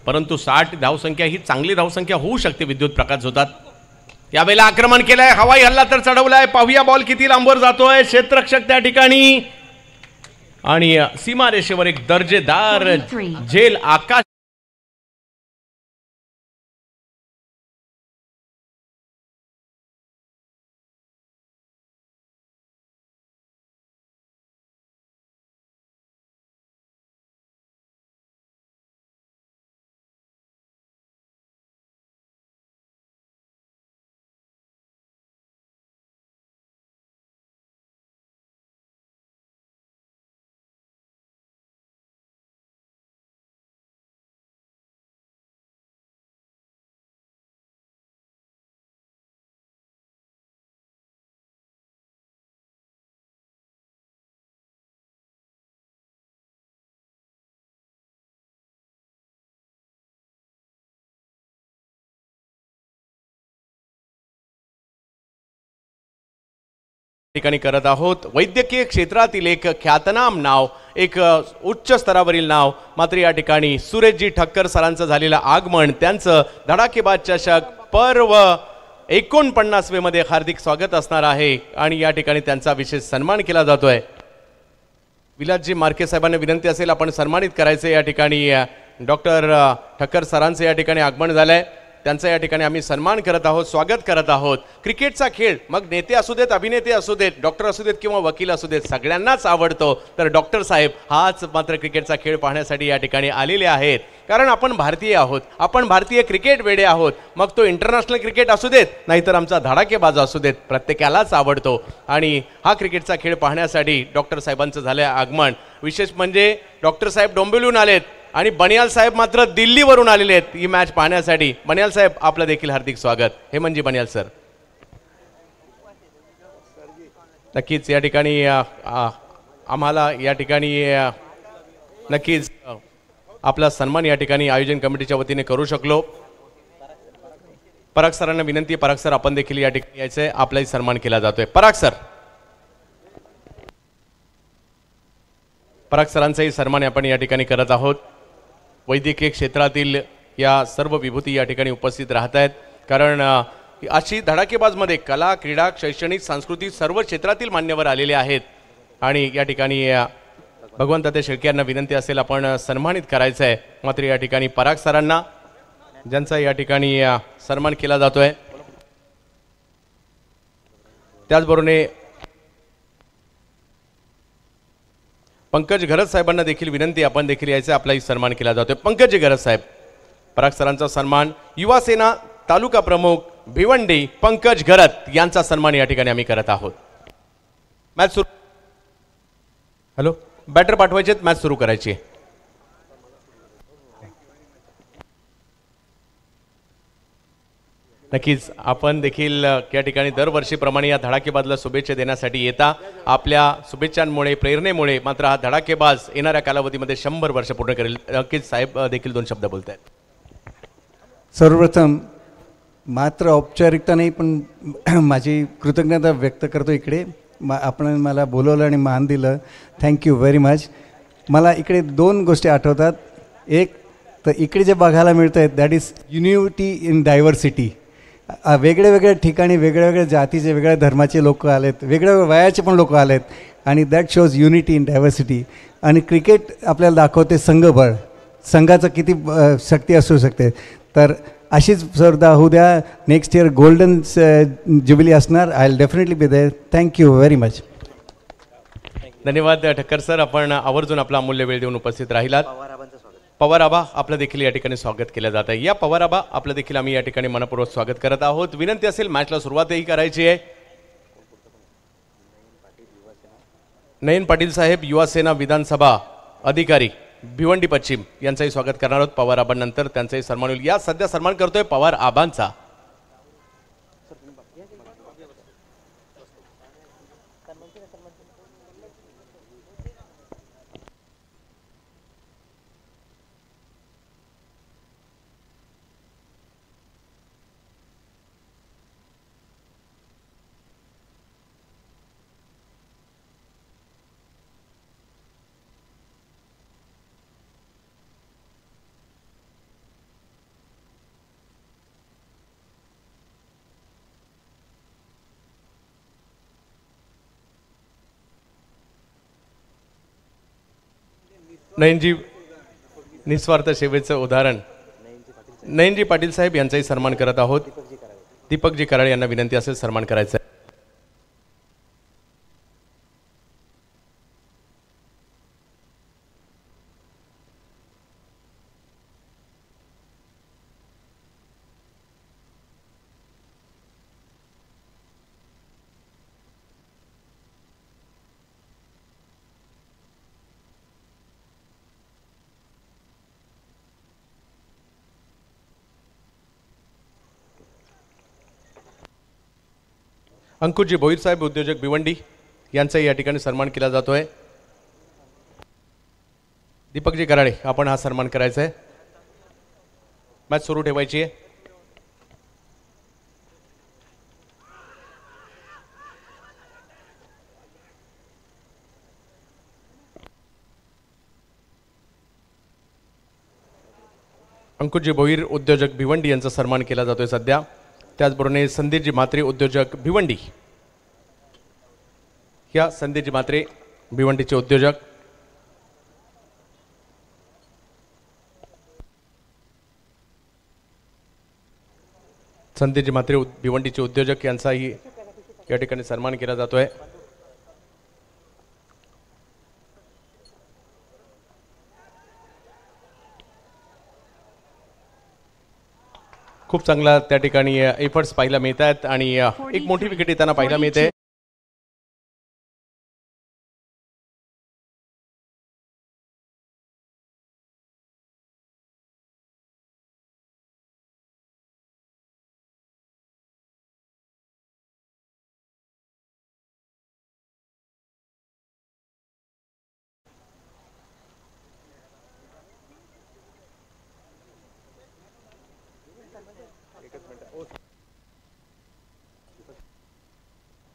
Speaker 1: परंतु 60 धावसंख्या ही चांगली धावसंख्या होऊ शकते. विद्युत प्रकाश होतात. यावेळेला आक्रमण केलंय. हवाई हल्ला तर चढवलाय. पाहूया बॉल किती लांबवर जातोय. क्षेत्ररक्षक त्या ठिकाणी आणि सीमारेषेवर एक दर्जेदार झेल. आकाश ठिकाणी करत आहोत. वैद्यकीय क्षेत्रातील एक ख्यातनाम नाव, एक उच्च स्तरावरील नाव, मात्र या ठिकाणी सुरेशजी ठक्कर सरांचं झालेलं आगमन, त्यांचं धडाकेबाज चषक पर्व 49 मध्ये हार्दिक स्वागत असणार आहे आणि या ठिकाणी त्यांचा विशेष सन्मान केला जातोय. विलासजी मार्के साहेबांना विनंती असेल आपण सन्मानित करायचे. या ठिकाणी डॉक्टर ठक्कर सरांचं या ठिकाणी आगमन झालंय. त्यांचा या ठिकाणी आम्ही सन्मान करत आहोत, स्वागत करत आहोत. क्रिकेटचा खेळ मग नेते असू देत, अभिनेते असू देत, डॉक्टर असू देत किंवा वकील असू देत, सगळ्यांनाच आवडतो. तर डॉक्टर साहेब हाच मात्र क्रिकेटचा खेळ पाहण्यासाठी या ठिकाणी आलेले आहेत. कारण आपण भारतीय आहोत, आपण भारतीय क्रिकेट वेडे आहोत. मग तो इंटरनॅशनल क्रिकेट असू देत, नाहीतर आमचा धडाकेबाज असू देत, प्रत्येकालाच आवडतो. आणि हा क्रिकेटचा खेळ पाहण्यासाठी डॉक्टर साहेबांचं झालं आगमन. विशेष म्हणजे डॉक्टर साहेब डोंबिवलीहून आलेत आणि बनियाल साहेब मात्र दिल्लीवरून आलेले आहेत ही मॅच पाहण्यासाठी. बनियाल साहेब आपलं देखील हार्दिक स्वागत. हे म्हणजे बनियाल सर, नक्कीच या ठिकाणी आम्हाला या ठिकाणी नक्कीच आपला सन्मान या ठिकाणी आयोजन कमिटीच्या वतीने करू शकलो. पराग सरांना विनंती, पराग सर आपण देखील या ठिकाणी यायचंय, आपलाही सन्मान केला जातोय. पराग सर, पराग सरांचाही सन्मान आपण या ठिकाणी करत आहोत. वैद्यकीय क्षेत्रातील या सर्व विभूती या ठिकाणी उपस्थित राहत आहेत. कारण अशी धडाकेबाजमध्ये कला, क्रीडा, शैक्षणिक, सांस्कृतिक सर्व क्षेत्रातील मान्यवर आलेले आहेत आणि या ठिकाणी भगवंत ते शेळके यांना विनंती असेल आपण सन्मानित करायचं आहे. मात्र या ठिकाणी पराग सरांना ज्यांचा या ठिकाणी सन्मान केला जातोय, त्याचबरोबर पंकज घरत साहेबांना देखील विनंती आपण देखील यायचं, आपलाही सन्मान केला जातोय. पंकज घरत साहेब, पराग सरांचा सन्मान. युवा सेना तालुका प्रमुख भिवंडी पंकज घरत यांचा सन्मान या ठिकाणी आम्ही करत आहोत. मॅच सुरू. हॅलो, बॅटर पाठवायचे, मॅच सुरू करायची. नक्कीच आपण देखील या ठिकाणी दरवर्षीप्रमाणे या धडाकेबाजला शुभेच्छा देण्यासाठी येता. आपल्या शुभेच्छांमुळे प्रेरणेमुळे मात्र हा धडाकेबाज येणाऱ्या कालावधीमध्ये 100 वर्ष पूर्ण करेल. नक्कीच साहेब देखील 2 शब्द बोलत आहेत.
Speaker 2: सर्वप्रथम मात्र औपचारिकता नाही पण माझी कृतज्ञता व्यक्त करतो इकडे. आपण मला बोलवलं आणि मान दिलं, थँक्यू व्हेरी मच. मला इकडे 2 गोष्टी आठवतात. एक तर इकडे जे बघायला मिळतं आहे that is unity in diversity. वेगळ्या वेगळ्या ठिकाणी वेगळ्या वेगळ्या जातीचे वेगळ्या धर्माचे लोक आलेत, वेगळ्या वयाचे पण लोक आलेत आणि that shows unity in diversity. आणि क्रिकेट आपल्याला दाखवते संघबळ, संघाचं किती शक्ती असू शकते. तर अशीच स्पर्धा होऊ द्या. नेक्स्ट इयर गोल्डन जुबिली असणार. I will definitely be there. Thank you very much.
Speaker 1: धन्यवाद ठक्कर सर, आपण आवर्जून आपला अमूल्य वेळ देऊन उपस्थित राहिलात. पवार आबा आपलं देखील या ठिकाणी स्वागत केलं जात आहे. या पवार आबा आपलं देखील आम्ही या ठिकाणी मनपूर्वक स्वागत करत आहोत. विनंती असेल मॅचला सुरुवातही करायची आहे. नयन पाटील साहेब युवा सेना विधानसभा अधिकारी भिवंडी पश्चिम यांचंही स्वागत करणार आहोत. पवार आबांनंतर त्यांचाही सन्मान होईल. या सध्या सन्मान करतोय पवार आबांचा. नयनजी निस्वार्थ सेवेचं उदाहरण नयनजी पाटील साहेब यांचाही सन्मान करत आहोत. दीपकजी कराळे यांना विनंती असेल सन्मान करायचा. अंकुशजी भोईर साहेब उद्योजक भिवंडी यांचाही या ठिकाणी सन्मान केला जातोय. दीपकजी कराळे आपण हा सन्मान करायचा आहे. मॅच सुरू ठेवायची आहे. अंकुशजी भोईर उद्योजक भिवंडी यांचा सन्मान केला जातोय सध्या. त्याचबरोबर संदीपजी म्हात्रे उद्योजक भिवंडी, या संदीपजी म्हात्रे भिवंडीचे उद्योजक. संदीपजी म्हात्रे भिवंडीचे उद्योजक यांचाही या ठिकाणी सन्मान केला जातोय. खूप चांगला त्या ठिकाणी एफर्ट्स पाहायला मिळत आहेत आणि एक मोठी विकेट येताना पाहायला मिळते.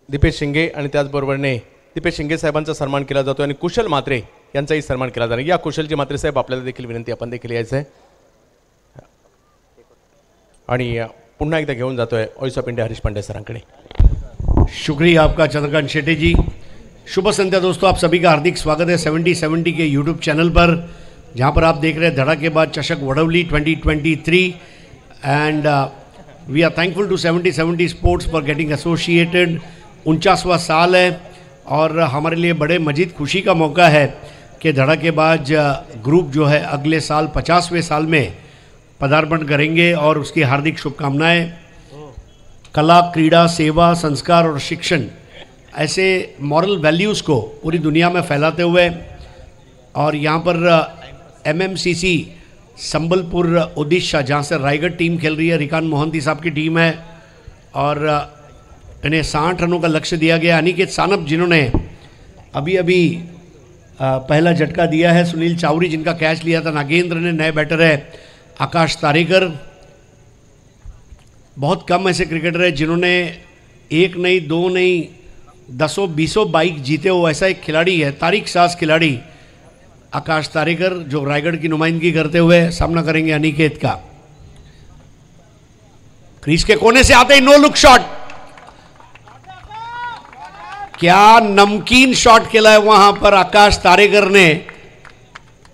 Speaker 1: दीपेश शिंगे आणि त्याचबरोबरने दीपेश शिंगे साहेबांचा सन्मान केला जातो आणि कुशल म्हात्रे यांचाही सन्मान केला जाणार. या कुशलजी म्हात्रे साहेब आपल्याला देखील विनंती, आपण देखील यायचं आहे आणि पुन्हा एकदा घेऊन जातोय voice of India Harish Pande सरांकडे.
Speaker 3: शुक्रिया आपका चंद्रकांत शेट्टी जी. शुभ संध्या दोस्तों, आप सभी का हार्दिक स्वागत है 70-70 के यूट्यूब चैनल पर, जहां पर आप देख रहे हैं धड़ाकेबाज चषक Vadavali 2023 and we are thankful to 70-70 sports for getting associated. 49वां साल है और हमारे लिए बड़े मजीद खुशी का मौका है कि धड़ाकेबाज ग्रुप जो है अगले साल 50वें साल में पदार्पण करेंगे और उसकी हार्दिक शुभकामनाएं. कला, क्रीड़ा, सेवा, संस्कार और शिक्षण ऐसे मॉरल वैल्यूज़ को पूरी दुनिया में फैलाते हुए, और यहाँ पर MMCC संबलपुर ओडिशा, जहाँ से रायगढ़ टीम खेल रही है, रिकान मोहंती साहब की टीम है, और इन्हें 60 रनों का लक्ष्य दिया गया। अनिकेत सानप जिन्होंने अभी अभी पहला झटका दिया है, सुनील चावरी जिनका कैच लिया था, नागेंद्र ने, नए बैटर है आकाश तारेकर। बहुत कम ऐसे क्रिकेटर है जिन्होंने एक नहीं, दो नहीं, दसों बीसों बाइक जीते हो, ऐसा एक खिलाड़ी है, तारीख साज खिलाड़ी आकाश तारेकर, जो रायगढ़ की नुमाइंदगी करते हुए सामना करेंगे अनिकेत का। क्रीज के कोने से आते ही नो लुक शॉट, क्या नमकीन शॉट खेला है वहां पर आकाश तारेकर ने।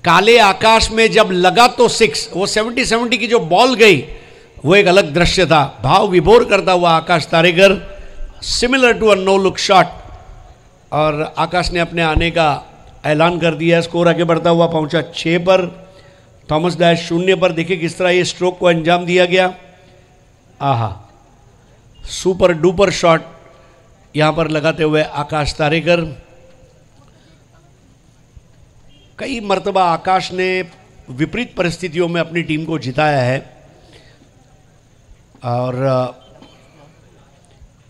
Speaker 3: काले आकाश में जब लगा तो 6, वो 70 की जो बॉल गई वो एक अलग दृश्य था, भाव विभोर करता हुआ Akash Tarekar, similar to a no look shot. और आकाश ने अपने आने का ऐलान कर दिया। स्कोर आगे बढ़ता हुआ पहुंचा 6 पर, थॉमस डैश 0 पर। देखिए किस तरह ये स्ट्रोक को अंजाम दिया गया। आहा, सुपर डुपर शॉट यहां पर लगाते हुए आकाश तारेकर। कई मर्तबा आकाश ने विपरीत परिस्थितियों में अपनी टीम को जिताया है और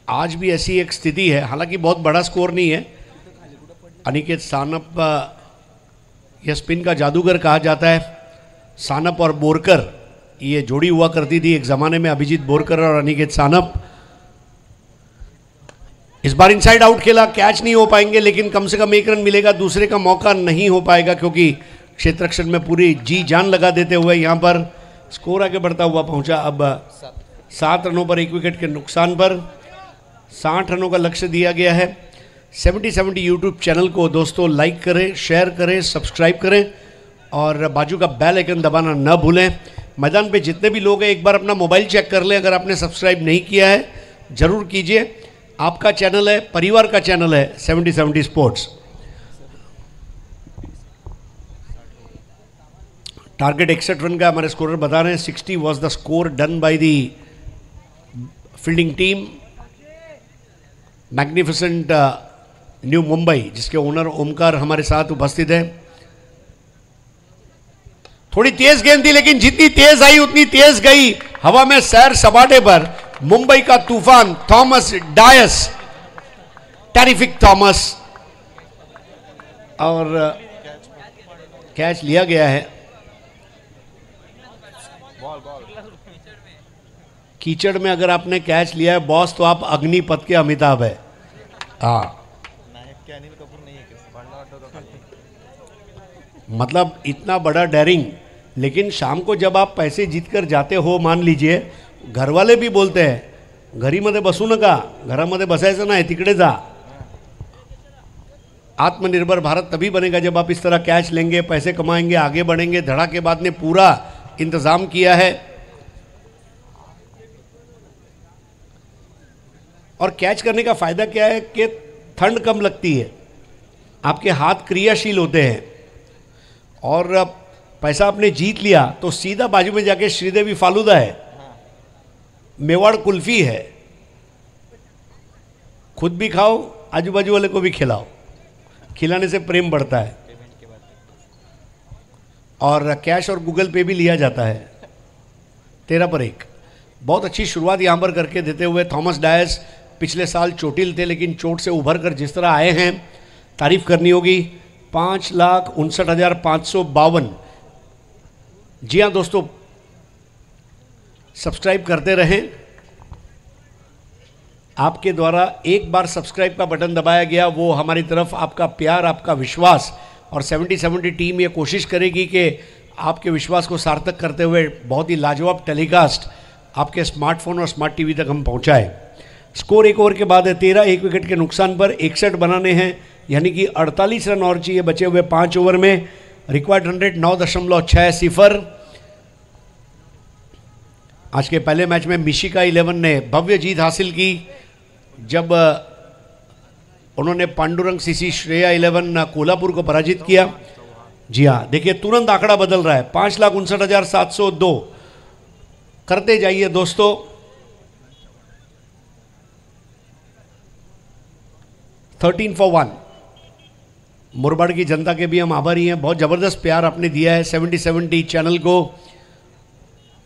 Speaker 3: आज भी ऐसी एक स्थिति है। हालांकि बहुत बड़ा स्कोर नहीं है। अनिकेत सानप यह स्पिन का जादूगर कहा जाता है। सानप और बोरकर ये जोड़ी हुआ करती थी एक ज़माने में, अभिजीत बोरकर और अनिकेत सानप। इस बार इनसाइड आउट खेला, कैच नहीं हो पाएंगे, लेकिन कम से कम 1 रन मिलेगा, दूसरे का मौका नहीं हो पाएगा क्योंकि क्षेत्र रक्षण में पूरी जी जान लगा देते हुए यहाँ पर स्कोर आगे बढ़ता हुआ पहुंचा। अब 7 रनों पर 1 विकेट के नुकसान पर 60 रनों का लक्ष्य दिया गया है। 70 यूट्यूब चैनल को दोस्तों लाइक करें, शेयर करें, सब्सक्राइब करें और बाजू का बेल आइकन दबाना न भूलें। मैदान पे जितने भी लोग हैं एक बार अपना मोबाइल चेक कर लें, अगर आपने सब्सक्राइब नहीं किया है जरूर कीजिए। आपका चैनल है, परिवार का चैनल है 70 स्पोर्ट्स। टारगेट 61 रन का हमारे स्कोरर बता रहे हैं। 60 was the score done by the fielding team. Magnificent new Mumbai, जिसके ओनर ओमकार हमारे साथ उपस्थित है। थोड़ी तेज गेंद थी लेकिन जितनी तेज आई उतनी तेज गई। हवा में सैर सपाटे पर मुंबई का तूफान थॉमस डायस, टेरिफिक थॉमस, और कैच लिया गया है। कीचड़ में अगर आपने कैच लिया है बॉस तो आप अग्निपथ के अमिताभ है। हाँ, मतलब इतना बड़ा डेयरिंग। लेकिन शाम को जब आप पैसे जीत कर जाते हो, मान लीजिए, घर वाले भी बोलते हैं घरीमध्ये बसू नका, घरामध्ये बसायचं नाही, तिकडे जा। आत्मनिर्भर भारत तभी बनेगा जब आप इस तरह कैच लेंगे, पैसे कमाएंगे, आगे बढ़ेंगे। धड़ाकेबाज ने पूरा इंतजाम किया है और कैच करने का फायदा क्या है कि ठंड कम लगती है, आपके हाथ क्रियाशील होते हैं और पैसा आपने जीत लिया तो सीधा बाजू में जाके श्रीदेवी फालूदा है, मेवाड़ कुल्फी है, खुद भी खाओ, आजू बाजू वाले को भी खिलाओ। खिलाने से प्रेम बढ़ता है और कैश और गूगल पे भी लिया जाता है। 13 पर 1। बहुत अच्छी शुरुआत यहां पर करके देते हुए थॉमस डायस पिछले साल चोटिल थे लेकिन चोट से उभर कर जिस तरह आए हैं तारीफ करनी होगी। 5,59,552। जी हाँ दोस्तों, सब्सक्राइब करते रहें। आपके द्वारा एक बार सब्सक्राइब का बटन दबाया गया, वो हमारी तरफ आपका प्यार, आपका विश्वास, और 70 टीम ये कोशिश करेगी कि आपके विश्वास को सार्थक करते हुए बहुत ही लाजवाब टेलीकास्ट आपके स्मार्टफोन और स्मार्ट टीवी तक हम पहुंचाएं। स्कोर 1 ओवर के बाद है 13, 1 विकेट के नुकसान पर 61 बनाने हैं, यानी कि 48 रन और चाहिए बचे हुए 5 ओवर में। Required run rate 9.60। आज के पहले मैच में मिशिका 11 ने भव्य जीत हासिल की जब उन्होंने पांडुरंग सीसी श्रेया 11 कोल्हापुर को पराजित किया। जी हाँ, देखिए तुरंत आंकड़ा बदल रहा है। 5,59,702 करते जाइए दोस्तों। Thirteen for 1। मुरबाड़ की जनता के भी हम आभारी हैं, बहुत ज़बरदस्त प्यार आपने दिया है 70 चैनल को।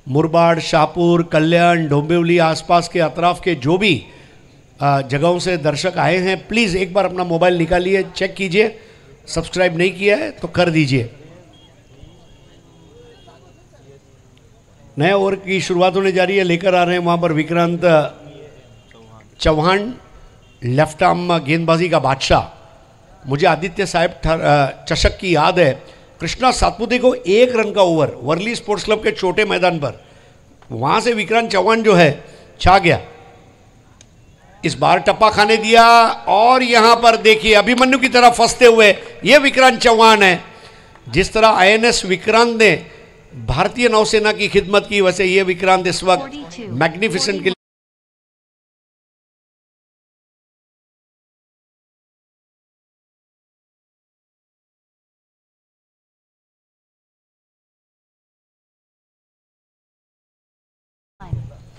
Speaker 3: मुरबाड, शाहपुर, कल्याण, डोंबिवली आसपास के अतराफ के जो भी जगहों से दर्शक आए हैं, प्लीज़ एक बार अपना मोबाइल निकालिए, चेक कीजिए। सब्सक्राइब नहीं किया है तो कर दीजिए। नए ओवर की शुरुआत होने जा रही है। लेकर आ रहे हैं वहाँ पर विक्रांत चौहान, लेफ्ट आर्म गेंदबाजी का बादशाह। मुझे आदित्य साहब चषक की याद है, कृष्णा सातपुते को 1 रन का ओवर वर्ली स्पोर्ट्स क्लब के छोटे मैदान पर, वहाँ से विक्रांत चौहान जो है छा गया। इस बार टप्पा खाने दिया और यहाँ पर देखिए अभिमन्यु की तरह फंसते हुए ये विक्रांत चौहान है। जिस तरह आईएनएस विक्रांत ने भारतीय नौसेना की खिदमत की, वैसे ये विक्रांत इस वक्त मैग्निफिसेंट के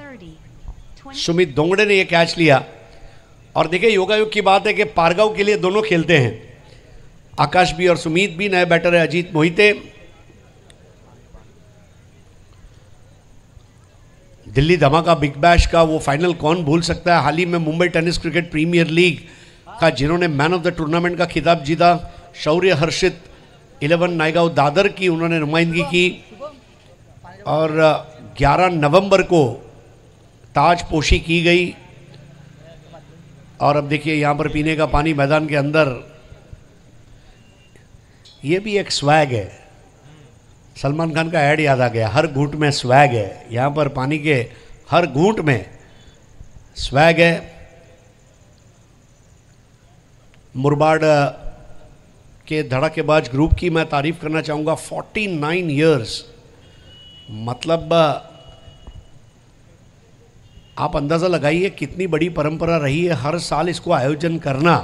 Speaker 4: 30,
Speaker 3: सुमित दोंगड़े ने यह कैच लिया। और देखिए योगायोग की बात है कि पारगांव के लिए दोनों खेलते हैं, आकाश भी और सुमित भी। नए बैटर है अजीत मोहिते। दिल्ली धमाका बिग बैश का वो फाइनल कौन भूल सकता है। हाल ही में Mumbai tennis cricket premier league का जिन्होंने मैन ऑफ द टूर्नामेंट का खिताब जीता, शौर्य हर्षित 11 नायगांव दादर की उन्होंने नुमाइंदगी की। और 11 नवंबर को ताजपोशी की गई। और अब देखिए यहाँ पर पीने का पानी मैदान के अंदर, ये भी एक स्वैग है। सलमान खान का ऐड याद आ गया, हर घूंट में स्वैग है। यहाँ पर पानी के हर घूंट में स्वैग है। मुरबाड के धड़ाकेबाज ग्रुप की मैं तारीफ करना चाहूँगा। 49 इयर्स, मतलब आप अंदाज़ा लगाइए कितनी बड़ी परंपरा रही है हर साल इसको आयोजन करना।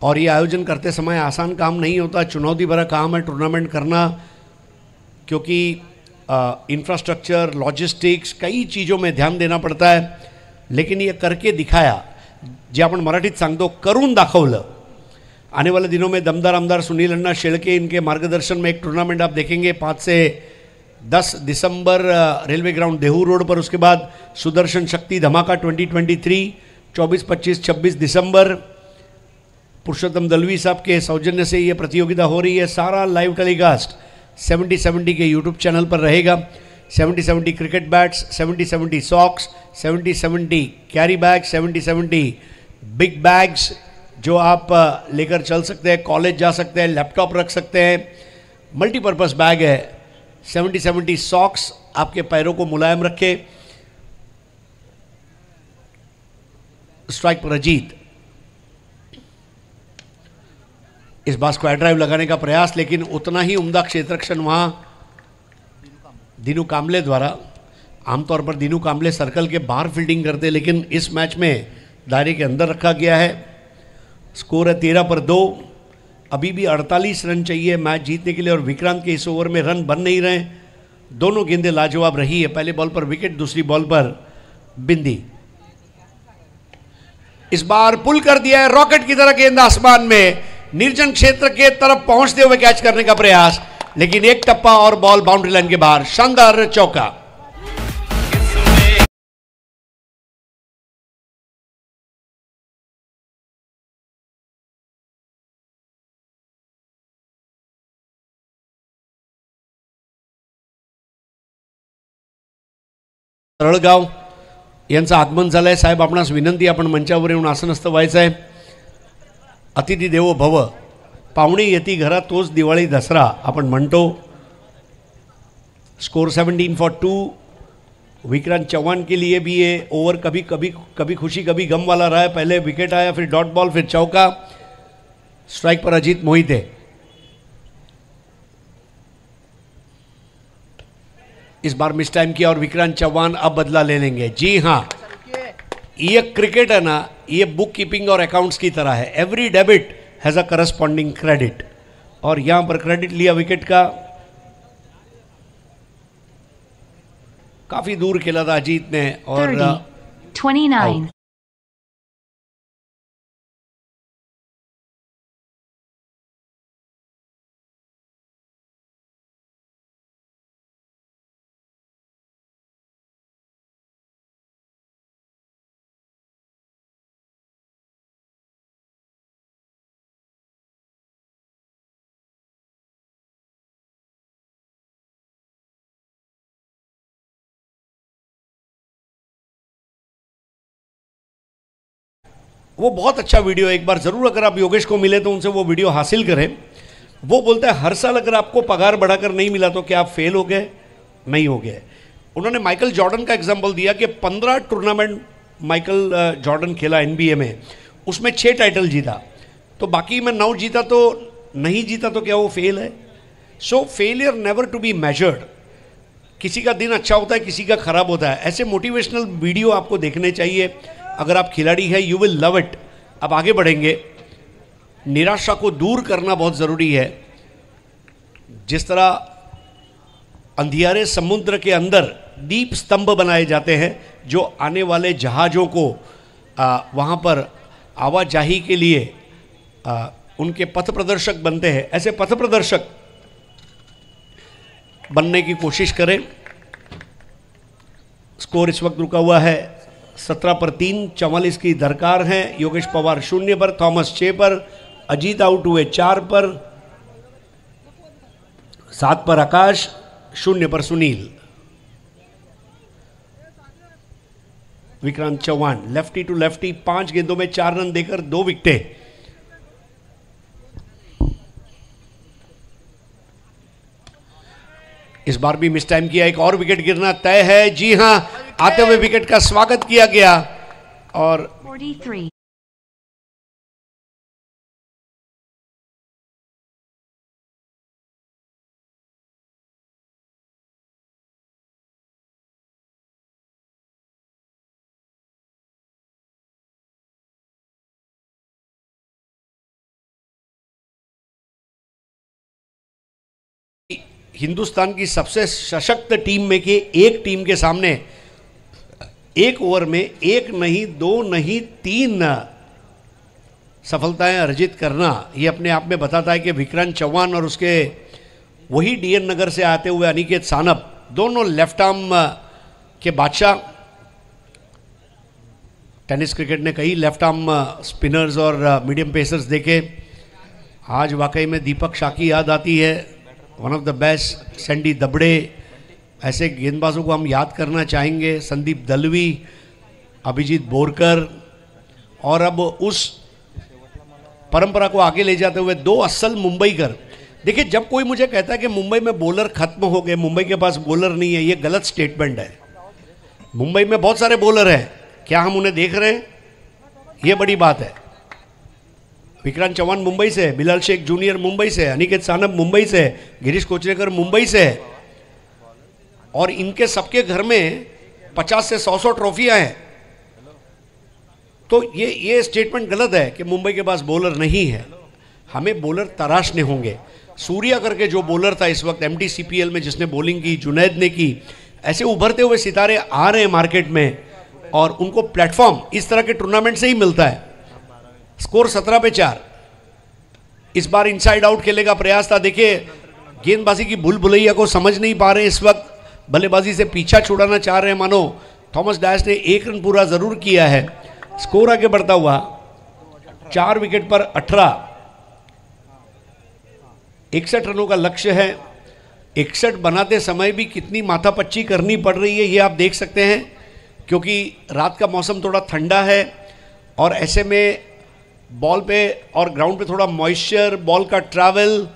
Speaker 3: और ये आयोजन करते समय आसान काम नहीं होता, चुनौती भरा काम है टूर्नामेंट करना, क्योंकि इंफ्रास्ट्रक्चर, लॉजिस्टिक्स, कई चीज़ों में ध्यान देना पड़ता है। लेकिन ये करके दिखाया, जे आपण मराठीत सांगतो करून दाखवलं। आने वाले दिनों में दमदार आमदार सुनील अन्ना शेळके इनके मार्गदर्शन में एक टूर्नामेंट आप देखेंगे 5 से 10 दिसंबर रेलवे ग्राउंड देहू रोड पर। उसके बाद सुदर्शन शक्ति धमाका 2023 24, 25, 26 दिसंबर पुरुषोत्तम दलवी साहब के सौजन्य से ये प्रतियोगिता हो रही है। सारा लाइव टेलीकास्ट 70-70 के यूट्यूब चैनल पर रहेगा। 70-70 cricket bats, 70-70 socks, 70-70 carry bag, 70-70 big bags जो आप लेकर चल सकते हैं, कॉलेज जा सकते हैं, लैपटॉप रख सकते हैं, मल्टीपर्पज़ बैग है। 70-70 सॉक्स आपके पैरों को मुलायम रखे। स्ट्राइक पर अजीत, इस बार स्क्वायर ड्राइव लगाने का प्रयास, लेकिन उतना ही उम्दा क्षेत्ररक्षण वहां दीनू कामले द्वारा। आमतौर पर दीनू कामले सर्कल के बाहर फील्डिंग करते, लेकिन इस मैच में दायरे के अंदर रखा गया है। स्कोर है 13 पर 2। अभी भी 48 रन चाहिए मैच जीतने के लिए, और विक्रांत के इस ओवर में रन बन नहीं रहे। दोनों गेंदें लाजवाब रही है। पहले बॉल पर विकेट, दूसरी बॉल पर बिंदी। इस बार पुल कर दिया है रॉकेट की तरह गेंद आसमान में, निर्जन क्षेत्र के तरफ पहुंचते हुए कैच करने का प्रयास, लेकिन एक टप्पा और बॉल बाउंड्री लाइन के बाहर। शानदार चौका। तळगाव यांचं आगमन झालंय। साहेब आपणास विनंती, आपण मंचावर येऊन आसनस्थ व्हायचं आहे। अतिथी देवो भव, पाहुणे येती घरात तोच दिवाळी दसरा आपण म्हणतो। Score 17 for 2। विक्रांत चौहान के लिए भी ये ओवर कभी कभी कभी खुशी कभी गम वाला रहा है। पहले विकेट आया, फिर डॉट बॉल, फिर चौका। स्ट्राइक पर अजीत मोहिते। इस बार मिस टाइम किया और विक्रांत चौहान अब बदला ले लेंगे। जी हाँ, ये क्रिकेट है ना, ये बुक कीपिंग और अकाउंट्स की तरह है। Every debit has a corresponding credit, और यहाँ पर क्रेडिट लिया विकेट का। काफी दूर खेला था अजीत ने, और
Speaker 4: 30, 29.
Speaker 3: वो बहुत अच्छा वीडियो है, एक बार ज़रूर अगर आप योगेश को मिले तो उनसे वो वीडियो हासिल करें। वो बोलता है हर साल अगर आपको पगार बढ़ाकर नहीं मिला तो क्या आप फेल हो गए? नहीं हो गए। उन्होंने माइकल जॉर्डन का एग्जाम्पल दिया कि 15 टूर्नामेंट माइकल जॉर्डन खेला NBA में, उसमें 6 टाइटल जीता, तो बाकी में 9 जीता तो नहीं जीता तो क्या वो फेल है? So failure never to be measured. किसी का दिन अच्छा होता है, किसी का खराब होता है। ऐसे मोटिवेशनल वीडियो आपको देखने चाहिए। अगर आप खिलाड़ी हैं, यू विल लव इट। अब आगे बढ़ेंगे। निराशा को दूर करना बहुत ज़रूरी है। जिस तरह अंधियारे समुद्र के अंदर दीप स्तंभ बनाए जाते हैं जो आने वाले जहाज़ों को वहाँ पर आवाजाही के लिए उनके पथ प्रदर्शक बनते हैं, ऐसे पथ प्रदर्शक बनने की कोशिश करें। स्कोर इस वक्त रुका हुआ है 17 पर 3, 44 की दरकार है। योगेश पवार 0 पर, थॉमस 6 पर, अजीत आउट हुए 4 पर, 7 पर आकाश, 0 पर Sunil. Vikrant Chauhan lefty to lefty 5 गेंदों में 4 रन देकर 2 विकेटें। इस बार भी मिस टाइम किया, एक और विकेट गिरना तय है। जी हां, आते हुए विकेट का स्वागत किया गया और
Speaker 4: 43.
Speaker 3: हिंदुस्तान की सबसे सशक्त टीम में के एक टीम के सामने एक ओवर में 1 नहीं 2 नहीं 3 सफलताएं अर्जित करना, ये अपने आप में बताता है कि विक्रांत चौहान और उसके वही DN नगर से आते हुए अनिकेत सानप, दोनों लेफ्ट आर्म के बादशाह। टेनिस क्रिकेट ने कई लेफ्ट आर्म स्पिनर्स और मीडियम पेसर्स देखे। आज वाकई में दीपक शाकी याद आती है, one of the best. Sandy Dabde, ऐसे गेंदबाजों को हम याद करना चाहेंगे। संदीप दलवी, अभिजीत बोरकर, और अब उस परंपरा को आगे ले जाते हुए 2 असल मुंबईकर। देखिए, जब कोई मुझे कहता है कि मुंबई में बॉलर खत्म हो गए, मुंबई के पास बॉलर नहीं है, ये गलत स्टेटमेंट है। मुंबई में बहुत सारे बॉलर हैं, क्या हम उन्हें देख रहे हैं? ये बड़ी बात है। विक्रांत चौहान मुंबई से है, बिलाल शेख जूनियर मुंबई से है, अनिकेत सानप मुंबई से है, गिरीश कोचरेकर मुंबई से है, और इनके सबके घर में 50 से 100 ट्रॉफियां हैं। तो ये स्टेटमेंट गलत है कि मुंबई के पास बॉलर नहीं है। हमें बॉलर तराशने होंगे। सूर्या करके जो बॉलर था इस वक्त MDCPL में जिसने बॉलिंग की, जुनैद ने की, ऐसे उभरते हुए सितारे आ रहे हैं मार्केट में और उनको प्लेटफॉर्म इस तरह के टूर्नामेंट से ही मिलता है। स्कोर 17 पे 4। इस बार इनसाइड आउट खेलने का प्रयास था। देखिए, गेंदबाजी की भूल भुलैया को समझ नहीं पा रहे इस वक्त, बल्लेबाजी से पीछा छुड़ाना चाह रहे हैं मानो। थॉमस डायस ने 1 रन पूरा जरूर किया है। स्कोर आगे बढ़ता हुआ 4 विकेट पर 18, 61 रनों का लक्ष्य है। 61 बनाते समय भी कितनी माथापच्ची करनी पड़ रही है ये आप देख सकते हैं, क्योंकि रात का मौसम थोड़ा ठंडा है और ऐसे में बॉल पे और ग्राउंड पे थोड़ा मॉइस्चर, बॉल का ट्रैवल,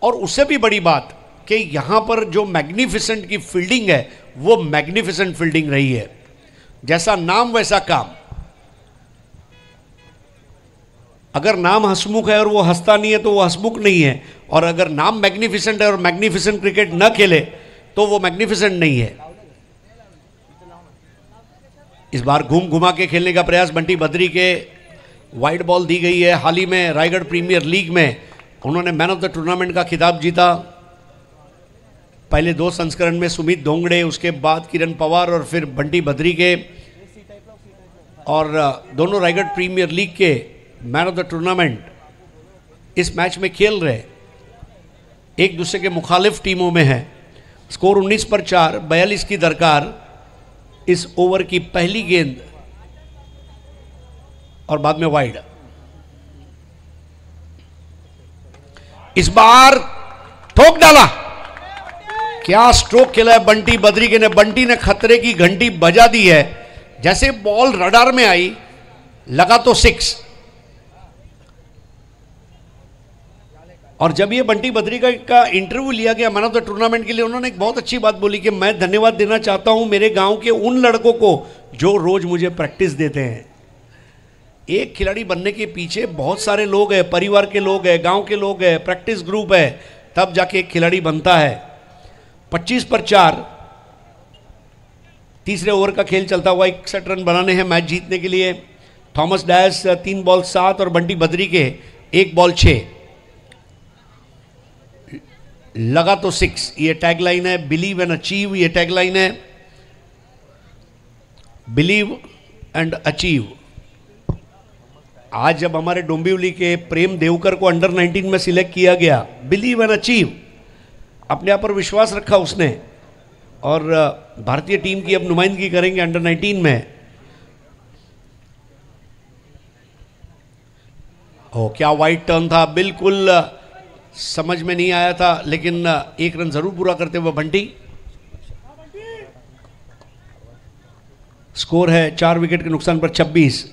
Speaker 3: और उससे भी बड़ी बात कि यहाँ पर जो मैग्निफिसेंट की फील्डिंग है वो मैग्निफिसेंट फील्डिंग रही है। जैसा नाम वैसा काम। अगर नाम हंसमुख है और वो हंसता नहीं है तो वो हंसमुख नहीं है, और अगर नाम मैग्निफिसेंट है और मैग्निफिसेंट क्रिकेट न खेले तो वो मैग्निफिसेंट नहीं है। इस बार घूम घुमा के खेलने का प्रयास बंटी बद्री के, वाइड बॉल दी गई है। हाल ही में रायगढ़ प्रीमियर लीग में उन्होंने मैन ऑफ द टूर्नामेंट का खिताब जीता। पहले 2 संस्करण में सुमित दोंगड़े, उसके बाद किरण पवार और फिर बंटी बद्री के, और दोनों रायगढ़ प्रीमियर लीग के मैन ऑफ द टूर्नामेंट इस मैच में खेल रहे, एक दूसरे के मुखालिफ टीमों में है। स्कोर 19 पर 4, 42 की दरकार। इस ओवर की पहली गेंद और बाद में वाइड। इस बार ठोक डाला। क्या स्ट्रोक खेला है बंटी बद्री के ने। बंटी ने खतरे की घंटी बजा दी है। जैसे बॉल रडार में आई लगा तो 6। और जब ये बंटी बद्री का इंटरव्यू लिया गया मैन ऑफ द टूर्नामेंट के लिए, उन्होंने एक बहुत अच्छी बात बोली कि मैं धन्यवाद देना चाहता हूं मेरे गांव के उन लड़कों को जो रोज मुझे प्रैक्टिस देते हैं। एक खिलाड़ी बनने के पीछे बहुत सारे लोग हैं, परिवार के लोग हैं, गांव के लोग हैं, प्रैक्टिस ग्रुप है, तब जाके एक खिलाड़ी बनता है। 25 पर 4, तीसरे ओवर का खेल चलता हुआ 61 रन बनाने हैं मैच जीतने के लिए। थॉमस डायस 3 बॉल 7 और बंटी बद्री के 1 बॉल 6। लगा तो 6 ये टैगलाइन है। बिलीव एंड अचीव ये टैगलाइन है। Believe and achieve. आज जब हमारे डोंबिवली के प्रेम देवकर को अंडर 19 में सिलेक्ट किया गया, बिलीव एंड अचीव, अपने आप पर विश्वास रखा उसने और भारतीय टीम की अब नुमाइंदगी करेंगे अंडर 19 में। ओ क्या वाइड टर्न था, बिल्कुल समझ में नहीं आया था, लेकिन 1 रन जरूर पूरा करते हुए बंटी। स्कोर है 4 विकेट के नुकसान पर 26।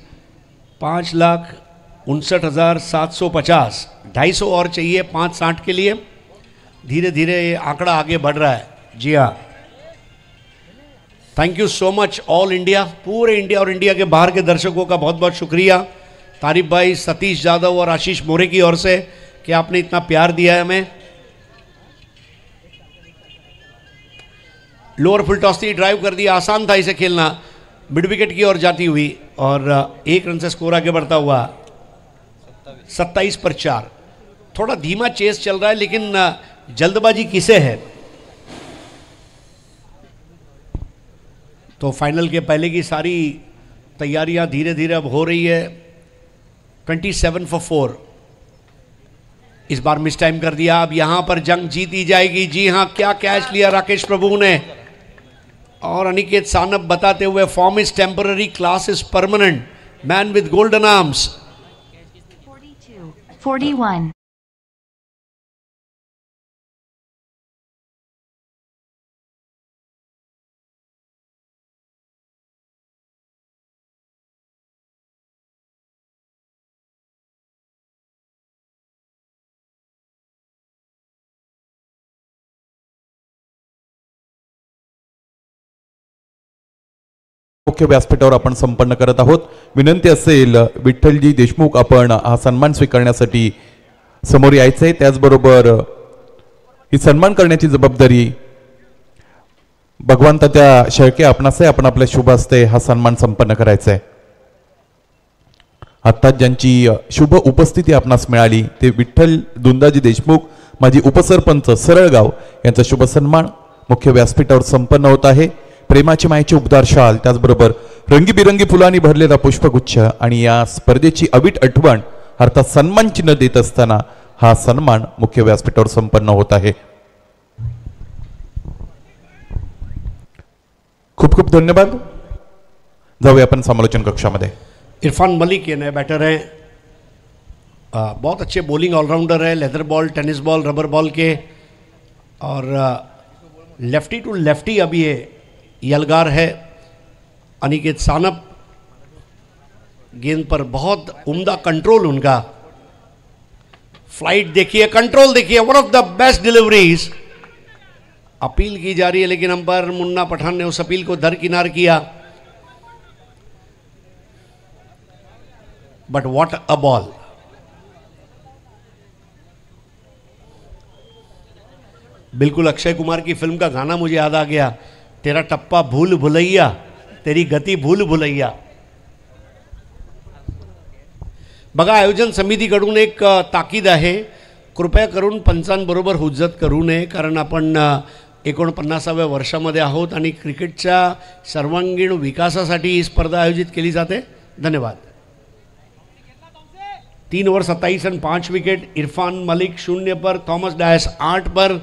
Speaker 3: 5,59,750। 250 और चाहिए 560 के लिए। धीरे धीरे ये आंकड़ा आगे बढ़ रहा है। जी हाँ, thank you so much all India, पूरे इंडिया और इंडिया के बाहर के दर्शकों का बहुत बहुत शुक्रिया। तारिफ भाई, सतीश यादव और आशीष मोरे की ओर से कि आपने इतना प्यार दिया है हमें। लोअर फुल टॉस थी, ड्राइव कर दिया, आसान था इसे खेलना, मिड विकेट की ओर जाती हुई और 1 रन से स्कोर आगे बढ़ता हुआ 27 पर 4। थोड़ा धीमा चेस चल रहा है, लेकिन जल्दबाजी किसे है। तो फाइनल के पहले की सारी तैयारियां धीरे धीरे अब हो रही है। 27 for 4। इस बार मिस टाइम कर दिया। अब यहां पर जंग जीती जाएगी। जी हां, क्या कैच लिया राकेश प्रभु ने। और अनिकेत सानप बताते हुए, form is temporary, class is permanent, man with golden arms.
Speaker 4: 42, 41.
Speaker 5: मुख्य व्यासपीठावर आपण संपन्न करत आहोत। विनंती असेल विठ्ठलजी देशमुख आपण हा सन्मान स्वीकारण्यासाठी समोर यायचे। त्याचबरोबर ही सन्मान करण्याची जबाबदारी भगवान तात्या शेळके आपणास आहे। आपण आपल्या शुभ हस्ते हा सन्मान संपन्न करायचा आहे। आता ज्यांची शुभ उपस्थिती आपणास मिळाली ते विठ्ठल दुंदाजी देशमुख, माजी उपसरपंच सरळगाव, यांचा शुभ सन्मान मुख्य व्यासपीठावर संपन्न होत आहे। प्रेमाची मायेची उबदार शाल, त्याचबरोबर रंगीबिरंगी फुलांनी भरलेला पुष्पगुच्छ आणि या स्पर्धेची अवीट आठवण अर्थात सन्मान चिन्ह देत असताना हा सन्मान मुख्य व्यासपीठावर संपन्न होत आहे। खूप खूप धन्यवाद। जाऊया आपण समालोचन कक्षामध्ये।
Speaker 3: इरफान मलिक ये नए बैटर हैं। बहुत अच्छे बॉलिंग ऑलराउंडर है, leather ball, tennis ball, rubber ball के, और लेफ्टी टू लेफ्टी अब ये यलगार है। अनिकेत सानप, गेंद पर बहुत उम्दा कंट्रोल उनका। फ्लाइट देखिए, कंट्रोल देखिए, one of the best deliveries. Appeal की जा रही है, लेकिन अंपायर मुन्ना पठान ने उस अपील को दरकिनार किया। But what a ball. बिल्कुल अक्षय कुमार की फिल्म का गाना मुझे याद आ गया, तेरा टप्पा भूल भुलैया, तेरी गती भूल भुलैया। बघा, आयोजन समितीकडून एक ताकीद आहे, कृपया करून पंचांबरोबर हुज्जत करू नये, कारण आपण 49व्या वर्षामध्ये आहोत आणि क्रिकेटच्या सर्वांगीण विकासासाठी ही स्पर्धा आयोजित केली जाते। धन्यवाद। 3 over 27 run 5 wicket. Irfan Malik 0 पर, थॉमस डायस 8 पर।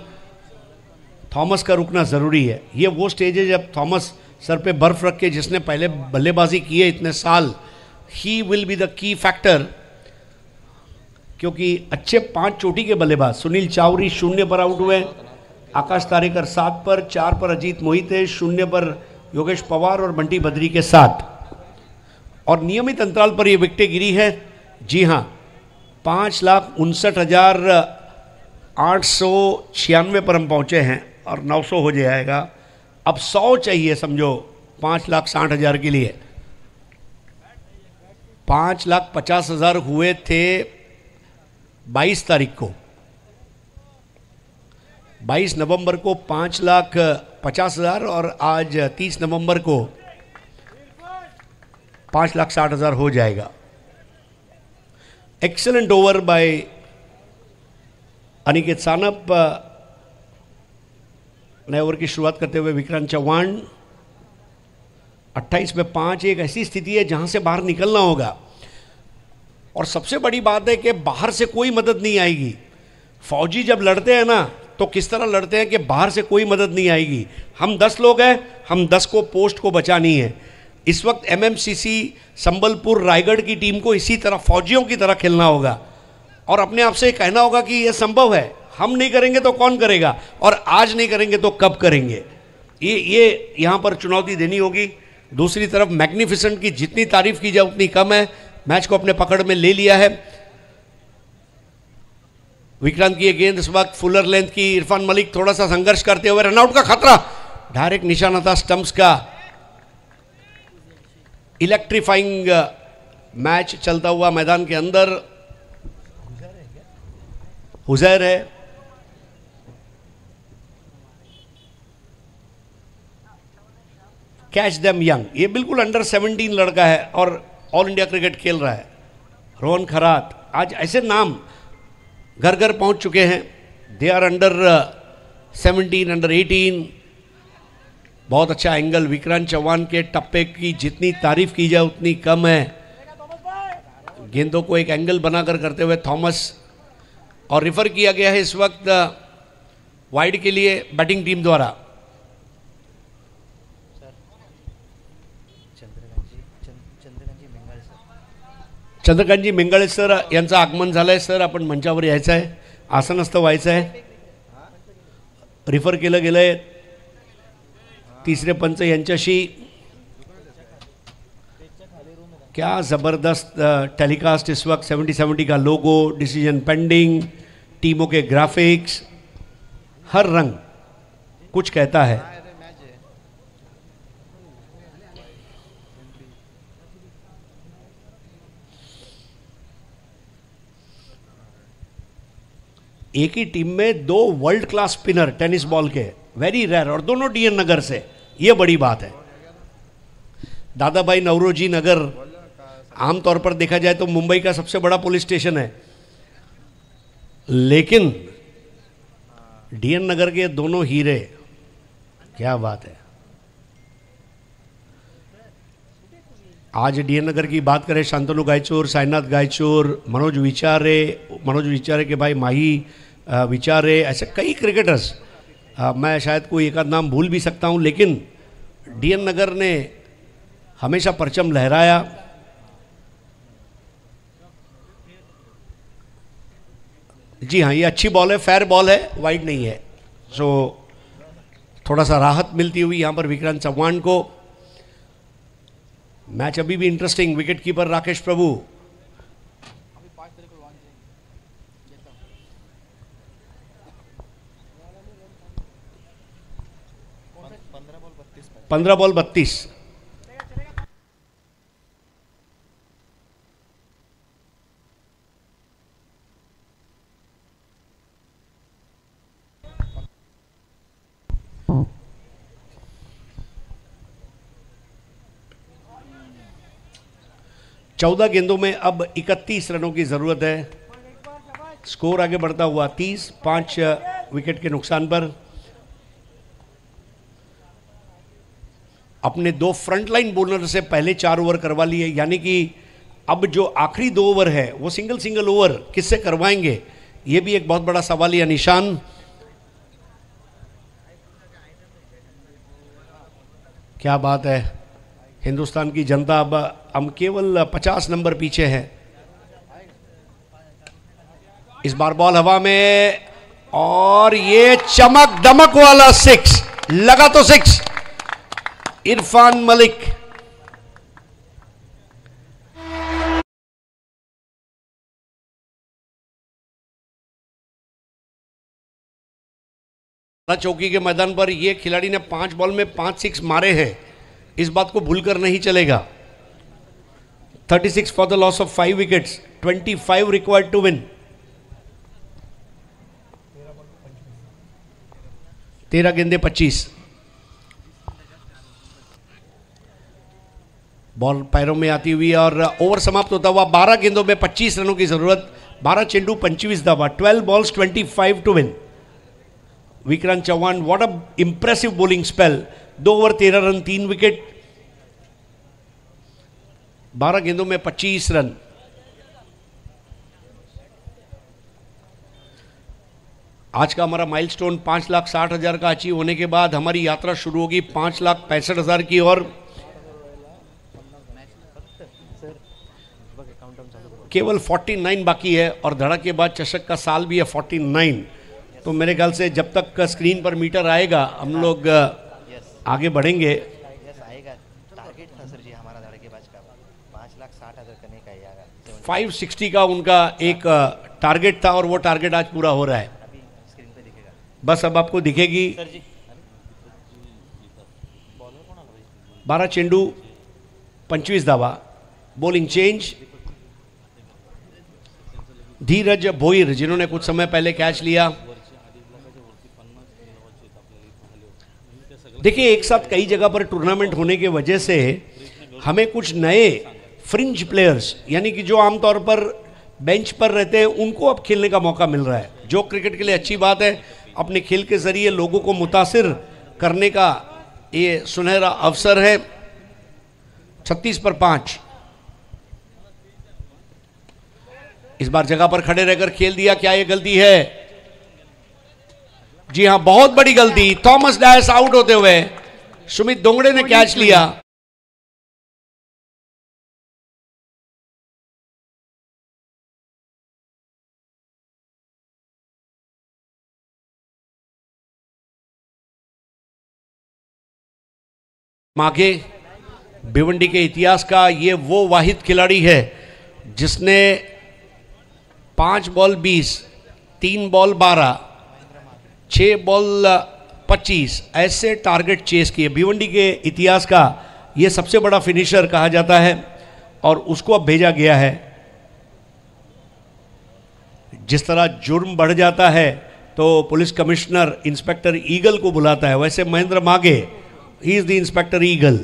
Speaker 3: थॉमस का रुकना ज़रूरी है। ये वो स्टेज है जब थॉमस सर पे बर्फ़ रख के, जिसने पहले बल्लेबाजी की है इतने साल, he will be the key factor, क्योंकि अच्छे 5 चोटी के बल्लेबाज, सुनील चावरी 0 पर आउट हुए, आकाश तारेकर 7 पर, 4 पर अजीत मोहिते, 0 पर योगेश पवार और बंटी बद्री के 7। और नियमित अंतराल पर ये विकेटें गिरी है। जी हाँ, 5,59,896 पर हम पहुँचे हैं और 900 हो जाएगा। अब 100 चाहिए, समझो 5,60,000 के लिए। 5,50,000 हुए थे 22 तारीख को, 22 नवंबर को 5,50,000 और आज 30 नवंबर को 5,60,000 हो जाएगा। Excellent over by Aniket Sanap. नए ओवर की शुरुआत करते हुए विक्रांत चौहान। 28 में 5 एक ऐसी स्थिति है जहां से बाहर निकलना होगा और सबसे बड़ी बात है कि बाहर से कोई मदद नहीं आएगी। फौजी जब लड़ते हैं ना तो किस तरह लड़ते हैं कि बाहर से कोई मदद नहीं आएगी। हम 10 लोग हैं, हम 10 को पोस्ट को बचानी है। इस वक्त एमएमसीसी संबलपुर रायगढ़ की टीम को इसी तरह फौजियों की तरह खेलना होगा और अपने आप से कहना होगा कि यह संभव है। हम नहीं करेंगे तो कौन करेगा, और आज नहीं करेंगे तो कब करेंगे। ये यहाँ पर चुनौती देनी होगी। दूसरी तरफ मैग्निफिसेंट की जितनी तारीफ की जाए उतनी कम है। मैच को अपने पकड़ में ले लिया है। विक्रांत की ये गेंद इस वक्त फुलर लेंथ की। इरफान मलिक थोड़ा सा संघर्ष करते हुए, रनआउट का खतरा, डायरेक्ट निशाना था स्टंप्स का। इलेक्ट्रीफाइंग मैच चलता हुआ मैदान के अंदर। हुजैर है, कैच देम यंग। ये बिल्कुल अंडर 17 लड़का है और ऑल इंडिया क्रिकेट खेल रहा है। रोहन खरात, आज ऐसे नाम घर घर पहुंच चुके हैं। They are under 17, under 18। बहुत अच्छा एंगल। विक्रांत चौहान के टप्पे की जितनी तारीफ की जाए उतनी कम है। गेंदों को एक एंगल बनाकर करते हुए थॉमस, और रिफर किया गया है इस वक्त वाइड के लिए बैटिंग टीम द्वारा। चंद्रकांतजी मिंगळे सर यांचं आगमन झालंय। सर आपण मंचावर यायचं आहे, आसनस्थ व्हायचं आहे। रिफर केलं गेलंय तीसरे पंच यांच्याशी। क्या ज़बरदस्त टेलीकास्ट इस वक्त। 70-70 का लोगो, डिसीजन पेंडिंग, टीमों के ग्राफिक्स, हर रंग कुछ कहता है। एक ही टीम में 2 world class spinner tennis ball के, वेरी रेयर, और दोनों डीएन नगर से। ये बड़ी बात है। दादा भाई नवरोजी नगर आमतौर पर देखा जाए तो मुंबई का सबसे बड़ा पुलिस स्टेशन है, लेकिन डीएन नगर के दोनों हीरे, क्या बात है। आज डीएन नगर की बात करें, शांतनु गायचोर, साईनाथ गायचोर, मनोज विचारे के भाई माही विचारे, ऐसे कई क्रिकेटर्स। मैं शायद कोई एक आध नाम भूल भी सकता हूं, लेकिन डीएन नगर ने हमेशा परचम लहराया। जी हाँ, ये अच्छी बॉल है, फेयर बॉल है, वाइड नहीं है। सो थोड़ा सा राहत मिलती हुई यहाँ पर विक्रांत चौहान को। मैच अभी भी इंटरेस्टिंग। विकेट कीपर राकेश प्रभु। पंद्रह बॉल 32। चौदह गेंदों में अब 31 रनों की जरूरत है। स्कोर आगे बढ़ता हुआ 30, 5 विकेट के नुकसान पर। अपने 2 फ्रंटलाइन बॉलर से पहले 4 ओवर करवा लिए, यानी कि अब जो आखिरी 2 ओवर है वो सिंगल ओवर किससे करवाएंगे, ये भी एक बहुत बड़ा सवाल या निशान। क्या बात है। हिंदुस्तान की जनता अब हम केवल 50 नंबर पीछे हैं। इस बार बॉल हवा में, और ये चमक दमक वाला 6 लगा तो 6। इरफान मलिक चौकी के मैदान पर ये खिलाड़ी ने 5 बॉल में 5 मारे हैं, इस बात को भूलकर नहीं चलेगा। 36 for the loss of 5 wickets, 25 required to win. 13 गेंदे 25। बॉल पैरों में आती हुई और ओवर समाप्त होता हुआ 12 गेंदों में 25 रनों की जरूरत। 12 चेंडू 25 धावा, 12 balls 25 to win. Vikrant Chauhan, what a impressive bowling spell. 2 over 13 run, 3 wicket, 12 गेंदों में 25 रन। आज का हमारा माइलस्टोन 5,60,000 का अचीव होने के बाद हमारी यात्रा शुरू होगी 5,65,000 की ओर। केवल 49 बाकी है और धड़क के बाद चषक का साल भी है 49। तो मेरे ख्याल से जब तक स्क्रीन पर मीटर आएगा हम लोग आगे बढ़ेंगे।
Speaker 6: आएगा। टारगेट था सर जी हमारा धड़केबाज का 5,60,000 करने का ही आएगा।
Speaker 3: 560 का उनका एक टारगेट था और वो टारगेट आज पूरा हो रहा है।
Speaker 6: अभी स्क्रीन पे दिखेगा
Speaker 3: बस अब आपको दिखेगी। 12 चेंडू 25 धावा। बॉलिंग चेंज, धीरज भोईर जिन्होंने कुछ समय पहले कैच लिया। देखिए, एक साथ कई जगह पर टूर्नामेंट होने की वजह से हमें कुछ नए फ्रिंज प्लेयर्स यानी कि जो आमतौर पर बेंच पर रहते हैं उनको अब खेलने का मौका मिल रहा है, जो क्रिकेट के लिए अच्छी बात है। अपने खेल के जरिए लोगों को मुतासिर करने का ये सुनहरा अवसर है। 36 पर 5। इस बार जगह पर खड़े रहकर खेल दिया, क्या यह गलती है? जी हां, बहुत बड़ी गलती। थॉमस डायस आउट होते हुए सुमित दोंगड़े ने कैच लिया। मागे भिवंडी के इतिहास का ये वो वाहिद खिलाड़ी है जिसने 5 बॉल 20, 3 बॉल 12, 6 बॉल 25 ऐसे टारगेट चेस किए। भिवंडी के इतिहास का ये सबसे बड़ा फिनिशर कहा जाता है और उसको अब भेजा गया है। जिस तरह जुर्म बढ़ जाता है तो पुलिस कमिश्नर इंस्पेक्टर ईगल को बुलाता है, वैसे महेंद्र मागे he is the inspector eagle.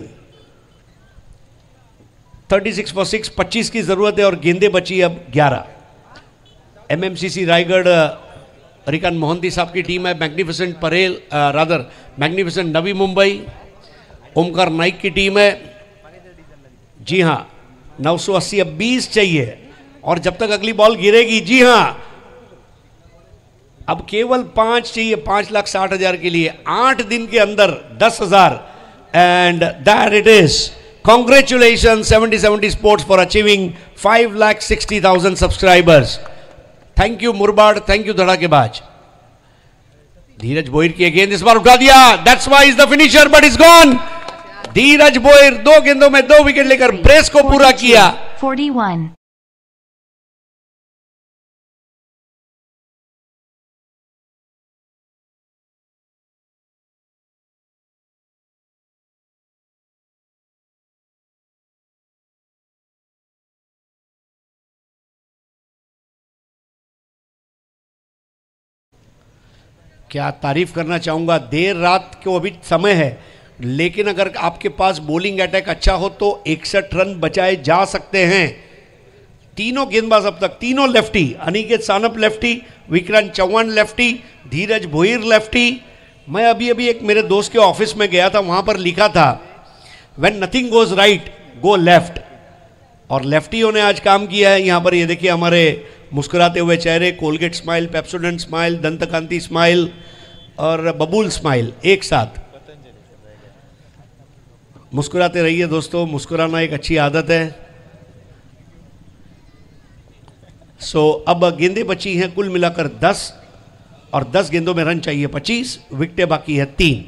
Speaker 3: 36 for 6, 25 की जरूरत है और गेंदे बची अब 11। एमएमसीसी रायगढ़ रिकान मोहंती साहब की टीम है। मैग्निफिसेंट परेल मैग्निफिसेंट नवी मुंबई ओमकार नाइक की टीम है। जी हाँ, 980 अब 20 चाहिए और जब तक अगली बॉल गिरेगी, जी हाँ, अब केवल 5 चाहिए 5,60,000 के लिए। 8 दिन के अंदर 10,000 and that it is. Congratulations 70/70 Sports for achieving 5,60,000 subscribers. Thank you Murbad, thank you धड़ाकेबाज। धीरज बोयर की गेंद इस बार उठा दिया। That's why is the finisher but is gone. धीरज बोयर 2 गेंदों में 2 विकेट लेकर ब्रेस को पूरा किया।
Speaker 4: 41.
Speaker 3: क्या तारीफ करना चाहूंगा, देर रात को अभी समय है लेकिन अगर आपके पास बॉलिंग अटैक अच्छा हो तो 61 रन बचाए जा सकते हैं। तीनों गेंदबाज अब तक, तीनों lefty, Aniket Sanap lefty, Vikrant Chauhan lefty, Dheeraj Bhoir lefty. मैं अभी एक मेरे दोस्त के ऑफिस में गया था, वहां पर लिखा था when nothing goes right go left, और लेफ्टियों ने आज काम किया है। यहां पर ये देखिए हमारे मुस्कुराते हुए चेहरे, Colgate smile, Pepsodent smile, Dantkanti smile और बबूल स्माइल एक साथ। मुस्कुराते रहिए दोस्तों, मुस्कुराना एक अच्छी आदत है। अब गेंदें बची हैं कुल मिलाकर 10 और 10 गेंदों में रन चाहिए 25, विकेटें बाकी है 3।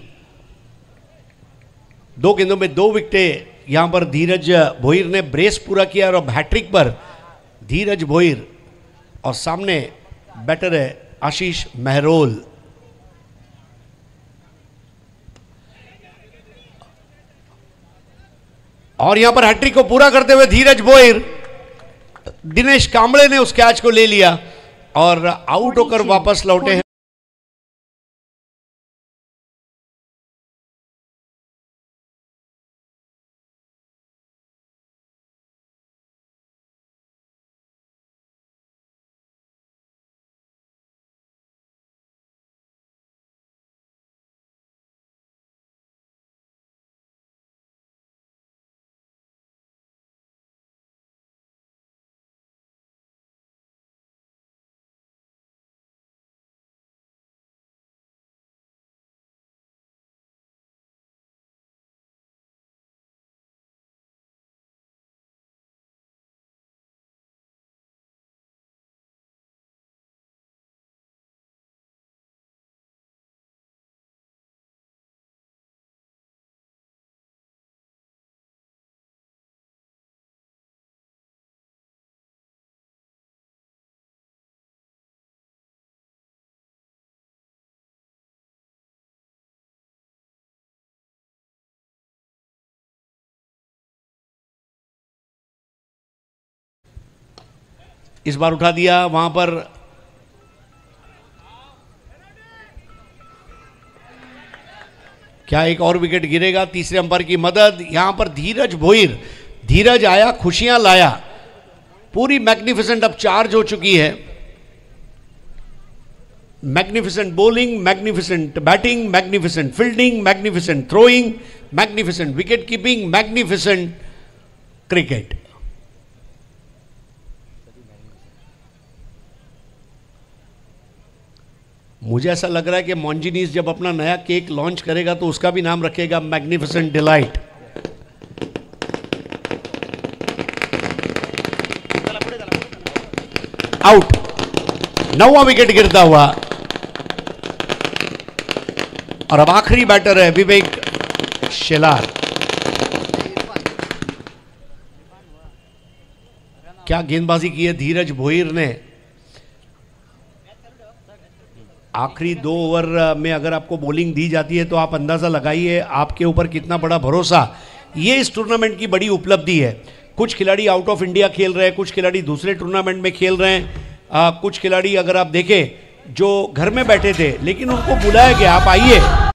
Speaker 3: 2 गेंदों में 2 विकेटें यहां पर धीरज भोईर ने ब्रेस पूरा किया और अब हैट्रिक पर धीरज भोईर और सामने बैटर है आशीष महरोल। और यहां पर हैट्रिक को पूरा करते हुए धीरज भोईर, दिनेश कांबळे ने उस कैच को ले लिया और आउट होकर वापस लौटे हैं। इस बार उठा दिया, वहां पर क्या एक और विकेट गिरेगा? तीसरे अंपायर की मदद, यहां पर धीरज भोईर, धीरज आया, खुशियां लाया, पूरी मैग्निफिसेंट अब चार्ज हो चुकी है। Magnificent bowling, magnificent batting, magnificent fielding, magnificent throwing, magnificent wicket keeping, magnificent cricket. मुझे ऐसा लग रहा है कि मॉन्जिनीस जब अपना नया केक लॉन्च करेगा तो उसका भी नाम रखेगा मैग्निफिसेंट डिलाइट। आउट, 9वां विकेट गिरता हुआ और अब आखिरी बैटर है विवेक शेलार। क्या गेंदबाजी की है धीरज भोईर ने। आखिरी 2 ओवर में अगर आपको बॉलिंग दी जाती है तो आप अंदाज़ा लगाइए आपके ऊपर कितना बड़ा भरोसा। ये इस टूर्नामेंट की बड़ी उपलब्धि है। कुछ खिलाड़ी आउट ऑफ इंडिया खेल रहे हैं, कुछ खिलाड़ी दूसरे टूर्नामेंट में खेल रहे हैं, कुछ खिलाड़ी अगर आप देखें जो घर में बैठे थे लेकिन उनको बुलाया गया, आप आइए।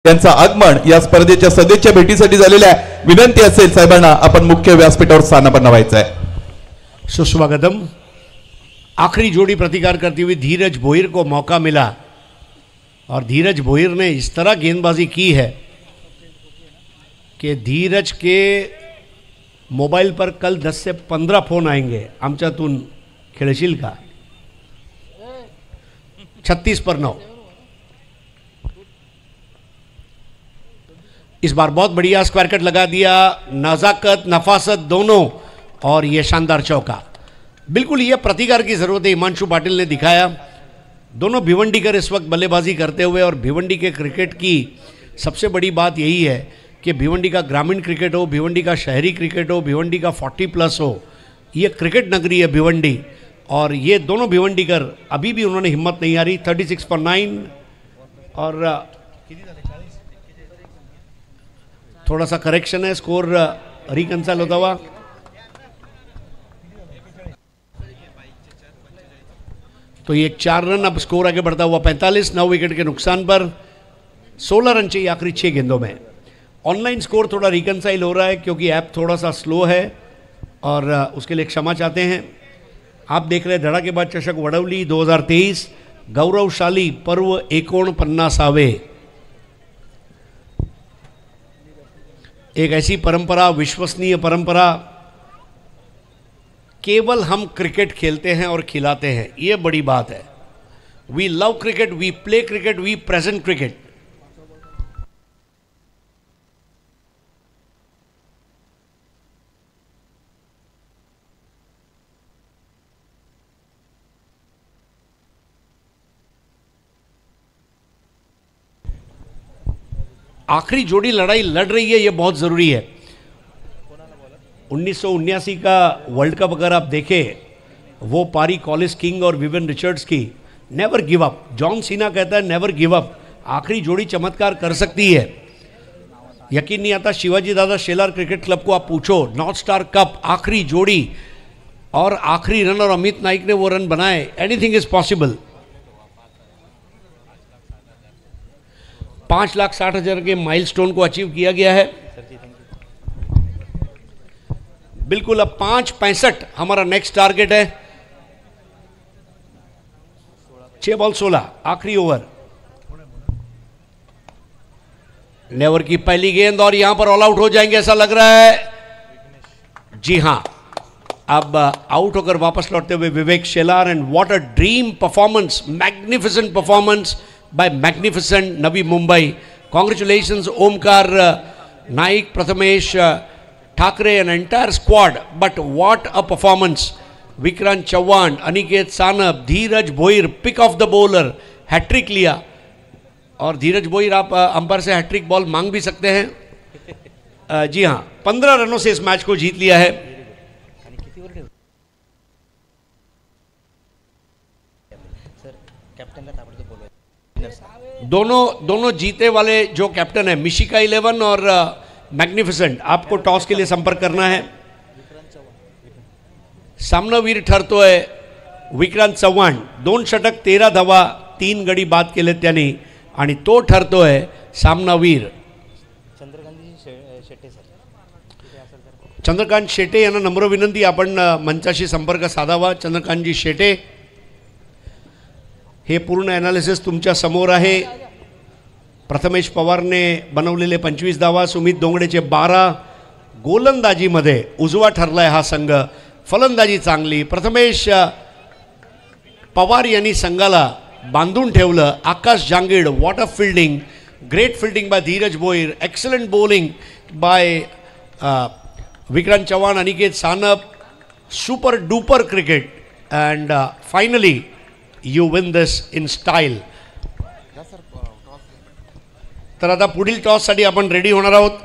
Speaker 5: त्यांचं आगमन या स्पर्धेच्या सध्याच्या भेटीसाठी झालेल्या आहे। विनंती असेल साहेबांना आपण मुख्य व्यासपीठावर स्थानापन्न व्हायचं आहे।
Speaker 3: सुस्वागतम। आखिरी जोड़ी प्रतिकार करती हुई धीरज भोईर को मौका मिला और धीरज भोईर ने इस तरह गेंदबाजी की है कि धीरज के मोबाइल पर कल 10 से 15 फोन आएंगे, आमच्यातून खेळशील का। 36 पर 9। इस बार बहुत बढ़िया स्क्वायर कट लगा दिया, नजाकत नफासत दोनों, और ये शानदार चौका। बिल्कुल ये प्रतिकार की जरूरत है, हिमांशु पाटिल ने दिखाया। दोनों भिवंडीकर इस वक्त बल्लेबाजी करते हुए, और भिवंडी के क्रिकेट की सबसे बड़ी बात यही है कि भिवंडी का ग्रामीण क्रिकेट हो, भिवंडी का शहरी क्रिकेट हो, भिवंडी का 40+ हो, ये क्रिकेट नगरी है भिवंडी। और ये दोनों भिवंडीकर अभी भी उन्होंने हिम्मत नहीं हारी। 36 for 9 और थोड़ा सा करेक्शन है, स्कोर रिकंसाइल होता हुआ। तो ये 4 रन, अब स्कोर आगे बढ़ता हुआ 45, 9 विकेट के नुकसान पर। 16 रन चाहिए आखिरी 6 गेंदों में। ऑनलाइन स्कोर थोड़ा रिकंसाइल हो रहा है क्योंकि ऐप थोड़ा सा स्लो है और उसके लिए क्षमा चाहते हैं। आप देख रहे हैं धड़ा के बाद चषक वडवली 2023, गौरवशाली पर्व 49वे। एक ऐसी परंपरा, विश्वसनीय परंपरा, केवल हम क्रिकेट खेलते हैं और खिलाते हैं, ये बड़ी बात है। We love cricket, we play cricket, we present cricket. आखिरी जोड़ी लड़ाई लड़ रही है, ये बहुत ज़रूरी है. 1979 का वर्ल्ड कप अगर आप देखें, वो पारी कॉलिस किंग और विवियन रिचर्ड्स की. Never give up. John Cena कहता है नेवर गिव अप. आखिरी जोड़ी चमत्कार कर सकती है. यकीन नहीं आता, शिवाजी दादा शेलार क्रिकेट क्लब को आप पूछो, नॉर्थ स्टार कप आखिरी जोड़ी और आखिरी रन और अमित नाइक ने वो रन बनाए. Anything is possible. 5,60,000 के माइलस्टोन को अचीव किया गया है. बिल्कुल. अब 5:65 हमारा नेक्स्ट टारगेट है. 6 बॉल 16 आखिरी ओवर. नेवर की पहली गेंद और यहां पर ऑल आउट हो जाएंगे ऐसा लग रहा है. जी हां, अब आउट होकर वापस लौटते हुए Vivek Shelar. And what a dream performance, magnificent performance by magnificent Navi Mumbai. Congratulations Omkar Naik, Prathamesh Thakre and entire squad. But what a performance. Vikrant Chauhan, Aniket Sanab, Dheeraj Bhoir, pick of the bowler, hat trick लिया. और धीरज बोईर आप umpire से hat trick ball मांग भी सकते हैं. जी हाँ, 15 रनों से इस मैच को जीत लिया है. दोनों जीते वाले जो कैप्टन है, मिशिका 11 और मैग्निफिसेंट, आपको टॉस के लिए संपर्क करना है. सामनावीर ठरतोय विक्रांत चव्हाण. 2 षटक 13 धावा 3 गडी बाद केले त्यांनी आणि तो ठरतोय सामनावीर. चंद्रकांत शेटे यांना नम्र विनंती, आपण मंचाशी संपर्क साधावा. चंद्रकांतजी शेटे, हे पूर्ण ॲनालिसिस तुमच्या समोर आहे. प्रथमेश पवारने बनवलेले 25 धावा, सुमित दोंगडेचे 12. गोलंदाजीमध्ये उजवा ठरलाय हा संघ, फलंदाजी चांगली. प्रथमेश पवार यांनी संघाला बांधून ठेवलं. Akash Jangid, what a fielding, great fielding by Dheeraj Bhoir, excellent bowling by Vikrant Chavan, Aniket Sanap, super duper cricket. And finally you win this in style. तर आता पुढील टॉससाठी आपण रेडी होणार आहोत.